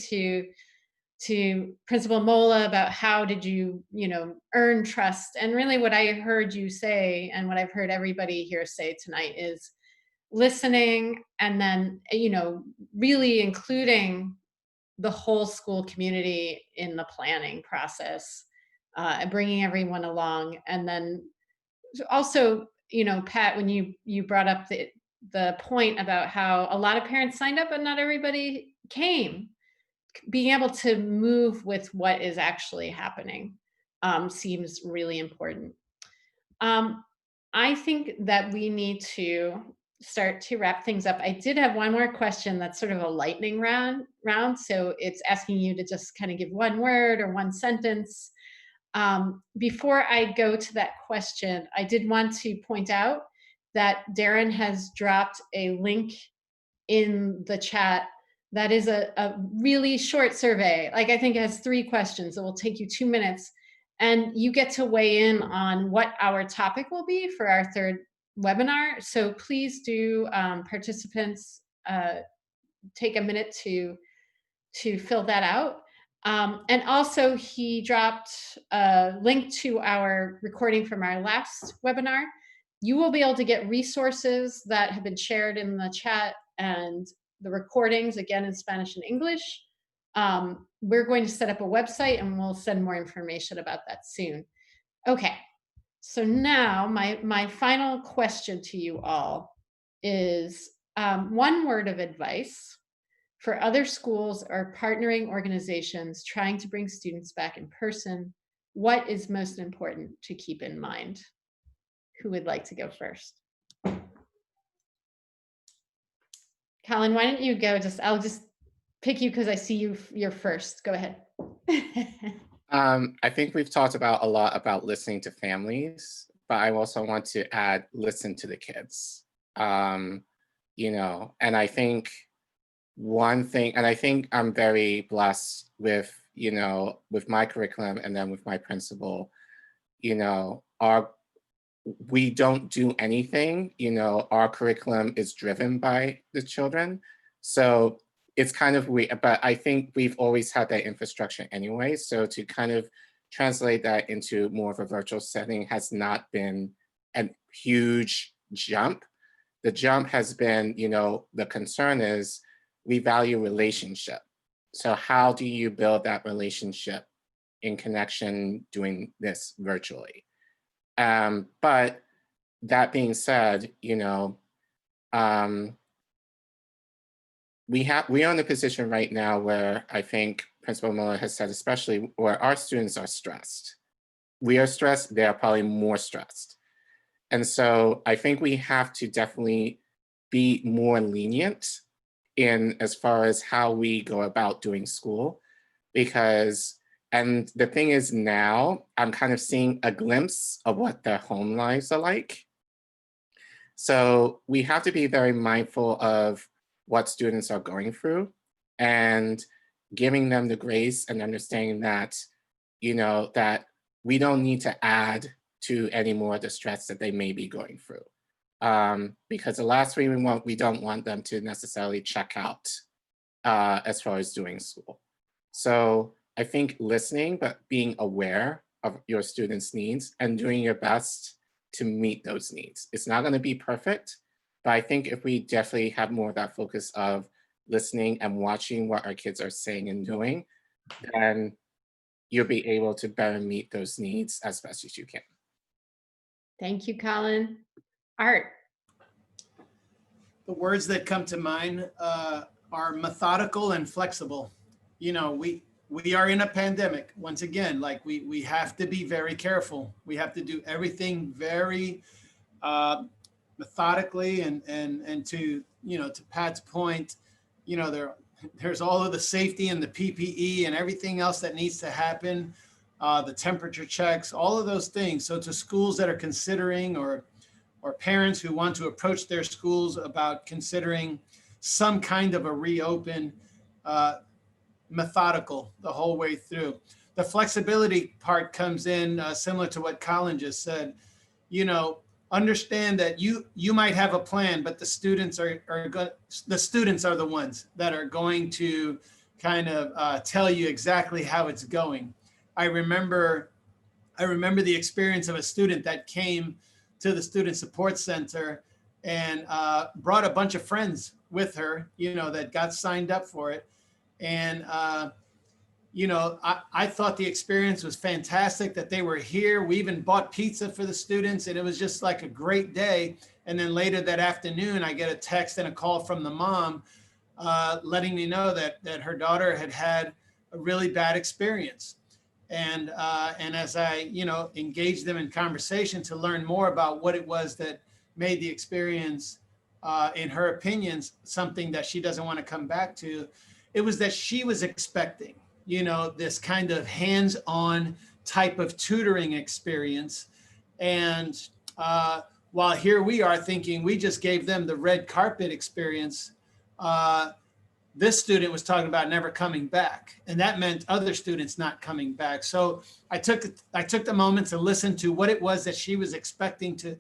to Principal Mola about how did you earn trust. And really what I heard you say, and what I've heard everybody here say tonight, is listening, and then, really including the whole school community in the planning process, and bringing everyone along. And then also, Pat, when you brought up the point about how a lot of parents signed up but not everybody came, being able to move with what is actually happening seems really important. I think that we need to start to wrap things up. I did have one more question that's sort of a lightning round. So it's asking you to just kind of give one word or one sentence. Before I go to that question, I did want to point out that Darren has dropped a link in the chat that is a really short survey. Like, I think it has 3 questions. It will take you 2 minutes. And you get to weigh in on what our topic will be for our 3rd webinar. So please do, participants, take a minute to fill that out. And also, he dropped a link to our recording from our last webinar. You will be able to get resources that have been shared in the chat, and the recordings, again, in Spanish and English. We're going to set up a website, and we'll send more information about that soon. Okay, so now my final question to you all is, one word of advice for other schools or partnering organizations trying to bring students back in person. What is most important to keep in mind? Who would like to go first? Collin, why don't you go? I'll just pick you because I see you're first. Go ahead. I think we've talked a lot about listening to families, but I also want to add, listen to the kids. And I think one thing, and I think I'm very blessed with, you know, with my curriculum and then with my principal, you know, we don't do anything, you know, our curriculum is driven by the children. So it's kind of weird, but I think we've always had that infrastructure anyway. So to kind of translate that into more of a virtual setting has not been a huge jump. The jump has been, you know, the concern is we value relationship. So how do you build that relationship in connection doing this virtually? But that being said, you know, we are in a position right now where I think Principal Mola has said, especially where our students are stressed. We are stressed, they are probably more stressed. And so I think we have to definitely be more lenient in as far as how we go about doing school, because, and the thing is now I'm kind of seeing a glimpse of what their home lives are like. So we have to be very mindful of what students are going through and giving them the grace and understanding that, you know, that we don't need to add to any more of the stress that they may be going through. Because the last thing we don't want them to necessarily check out as far as doing school. So I think listening, but being aware of your students' needs and doing your best to meet those needs. It's not going to be perfect, but I think if we definitely have more of that focus of listening and watching what our kids are saying and doing, then you'll be able to better meet those needs as best as you can. Thank you, Collin. Art. The words that come to mind are methodical and flexible. You know, we are in a pandemic. Once again, like we have to be very careful. We have to do everything very methodically and to, you know, to Pat's point, you know, there's all of the safety and the PPE and everything else that needs to happen, the temperature checks, all of those things. So to schools that are considering or parents who want to approach their schools about considering some kind of a reopen, methodical the whole way through. The flexibility part comes in similar to what Collin just said. You know, understand that you might have a plan, but the students are the ones that are going to kind of tell you exactly how it's going. I remember the experience of a student that came to the Student Support Center and brought a bunch of friends with her, you know, that got signed up for it. And, you know, I thought the experience was fantastic that they were here. We even bought pizza for the students and it was just like a great day. And then later that afternoon, I get a text and a call from the mom letting me know that her daughter had had a really bad experience. And as I, you know, engaged them in conversation to learn more about what it was that made the experience, in her opinions, something that she doesn't want to come back to, it was that she was expecting, you know, this kind of hands-on type of tutoring experience. And while here we are thinking we just gave them the red carpet experience, this student was talking about never coming back, and that meant other students not coming back. So I took the moment to listen to what it was that she was expecting to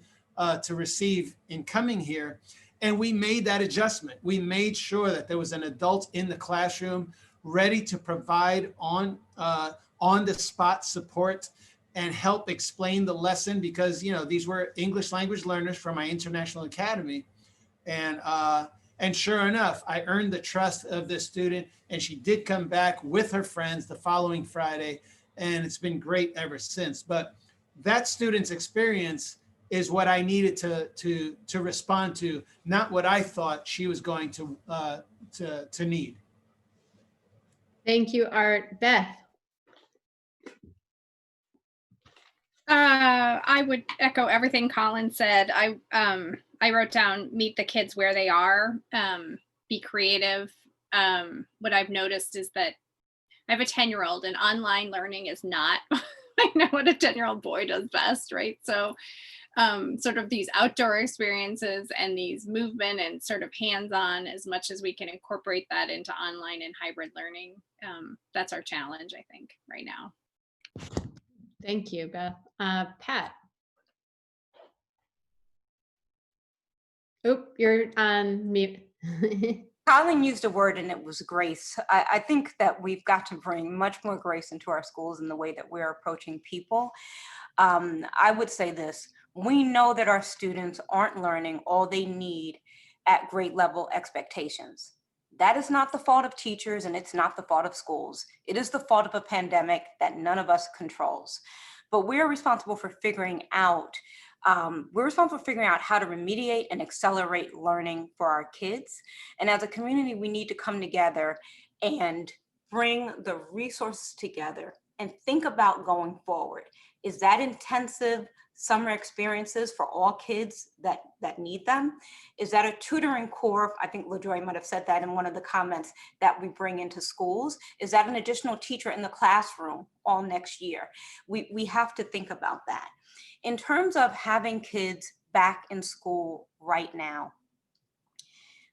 receive in coming here, and we made that adjustment. We made sure that there was an adult in the classroom ready to provide on the spot support and help explain the lesson, because you know these were English language learners from my international academy, and sure enough, I earned the trust of this student, and she did come back with her friends the following Friday, and it's been great ever since. But that student's experience is what I needed to respond to, not what I thought she was going to need. Thank you, Art. Beth. I would echo everything Collin said. I wrote down, meet the kids where they are, be creative. What I've noticed is that I have a 10-year-old and online learning is not, I know what a 10-year-old boy does best, right? So sort of these outdoor experiences and these movement and sort of hands-on as much as we can incorporate that into online and hybrid learning. That's our challenge, I think, right now. Thank you, Beth. Pat. Oh, you're on mute. Collin used a word and it was grace. I think that we've got to bring much more grace into our schools in the way that we're approaching people. I would say this, we know that our students aren't learning all they need at grade level expectations. That is not the fault of teachers and it's not the fault of schools. It is the fault of a pandemic that none of us controls. But we're responsible for figuring out how to remediate and accelerate learning for our kids. And as a community, we need to come together and bring the resources together and think about going forward. Is that intensive summer experiences for all kids that need them? Is that a tutoring core? I think LaJoy might have said that in one of the comments that we bring into schools. Is that an additional teacher in the classroom all next year? We have to think about that. In terms of having kids back in school right now,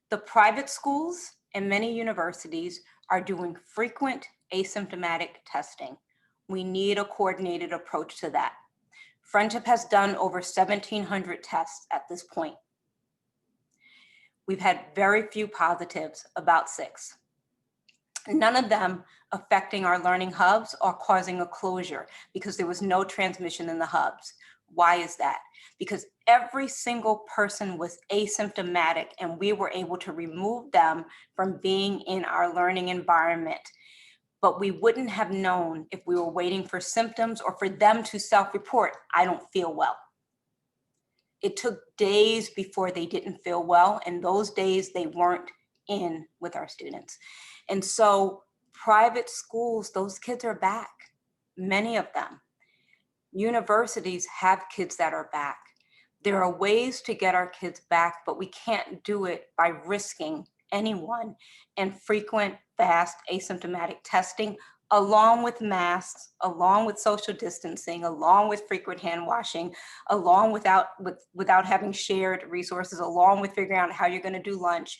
the private schools and many universities are doing frequent asymptomatic testing. We need a coordinated approach to that. Friendship has done over 1,700 tests at this point. We've had very few positives, about 6. None of them affecting our learning hubs or causing a closure because there was no transmission in the hubs. Why is that? Because every single person was asymptomatic and we were able to remove them from being in our learning environment. But we wouldn't have known if we were waiting for symptoms or for them to self-report, I don't feel well. It took days before they didn't feel well, and those days they weren't in with our students. And so private schools, those kids are back, many of them. Universities have kids that are back. There are ways to get our kids back, but we can't do it by risking anyone and frequent, fast, asymptomatic testing, along with masks, along with social distancing, along with frequent hand washing, along without having shared resources, along with figuring out how you're going to do lunch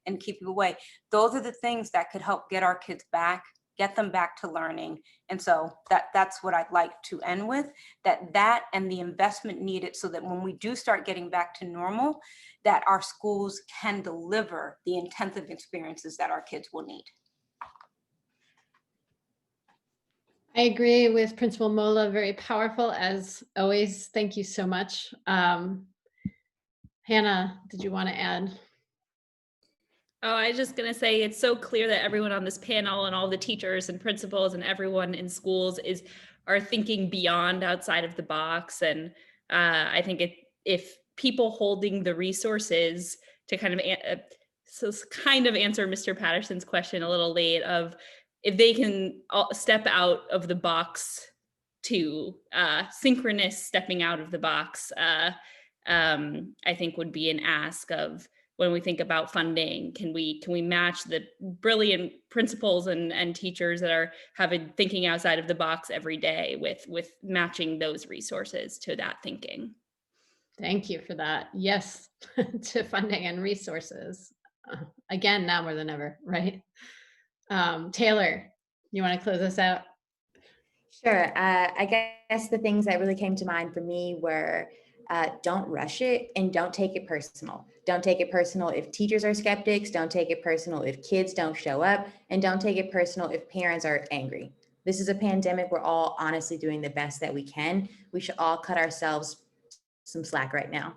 and keep you away. Those are the things that could help get our kids back, get them back to learning. And so that's what I'd like to end with, that and the investment needed so that when we do start getting back to normal, that our schools can deliver the intensive experiences that our kids will need. I agree with Principal Mola, very powerful as always. Thank you so much. Hannah, did you want to add? Oh, I was just going to say it's so clear that everyone on this panel and all the teachers and principals and everyone in schools are thinking beyond outside of the box. And I think if people holding the resources to kind of answer Mr. Patterson's question a little late of if they can step out of the box to synchronous stepping out of the box, I think would be an ask of when we think about funding, can we match the brilliant principals and teachers that are thinking outside of the box every day with matching those resources to that thinking. Thank you for that. Yes, to funding and resources. Again, now more than ever, right? Taylor, you want to close us out? Sure. I guess the things that really came to mind for me were don't rush it and don't take it personal. Don't take it personal if teachers are skeptics. Don't take it personal if kids don't show up. And don't take it personal if parents are angry. This is a pandemic. We're all honestly doing the best that we can. We should all cut ourselves some slack right now.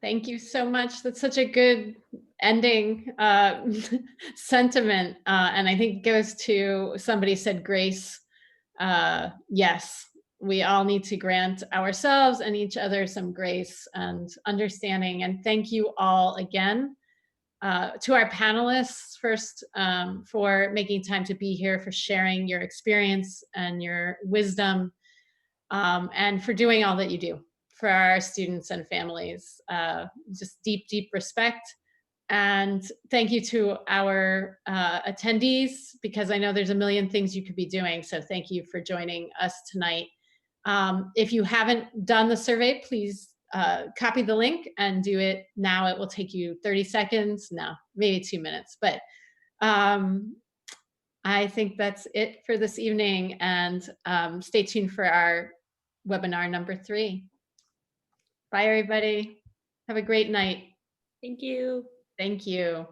Thank you so much. That's such a good ending sentiment. And I think it goes to, somebody said grace. Yes, we all need to grant ourselves and each other some grace and understanding. And thank you all again to our panelists first for making time to be here, for sharing your experience and your wisdom, and for doing all that you do for our students and families. Just deep, deep respect. And thank you to our attendees, because I know there's a million things you could be doing. So thank you for joining us tonight. If you haven't done the survey, please copy the link and do it now. It will take you 30 seconds, no, maybe 2 minutes, but I think that's it for this evening, and stay tuned for our webinar number 3. Bye, everybody. Have a great night. Thank you. Thank you.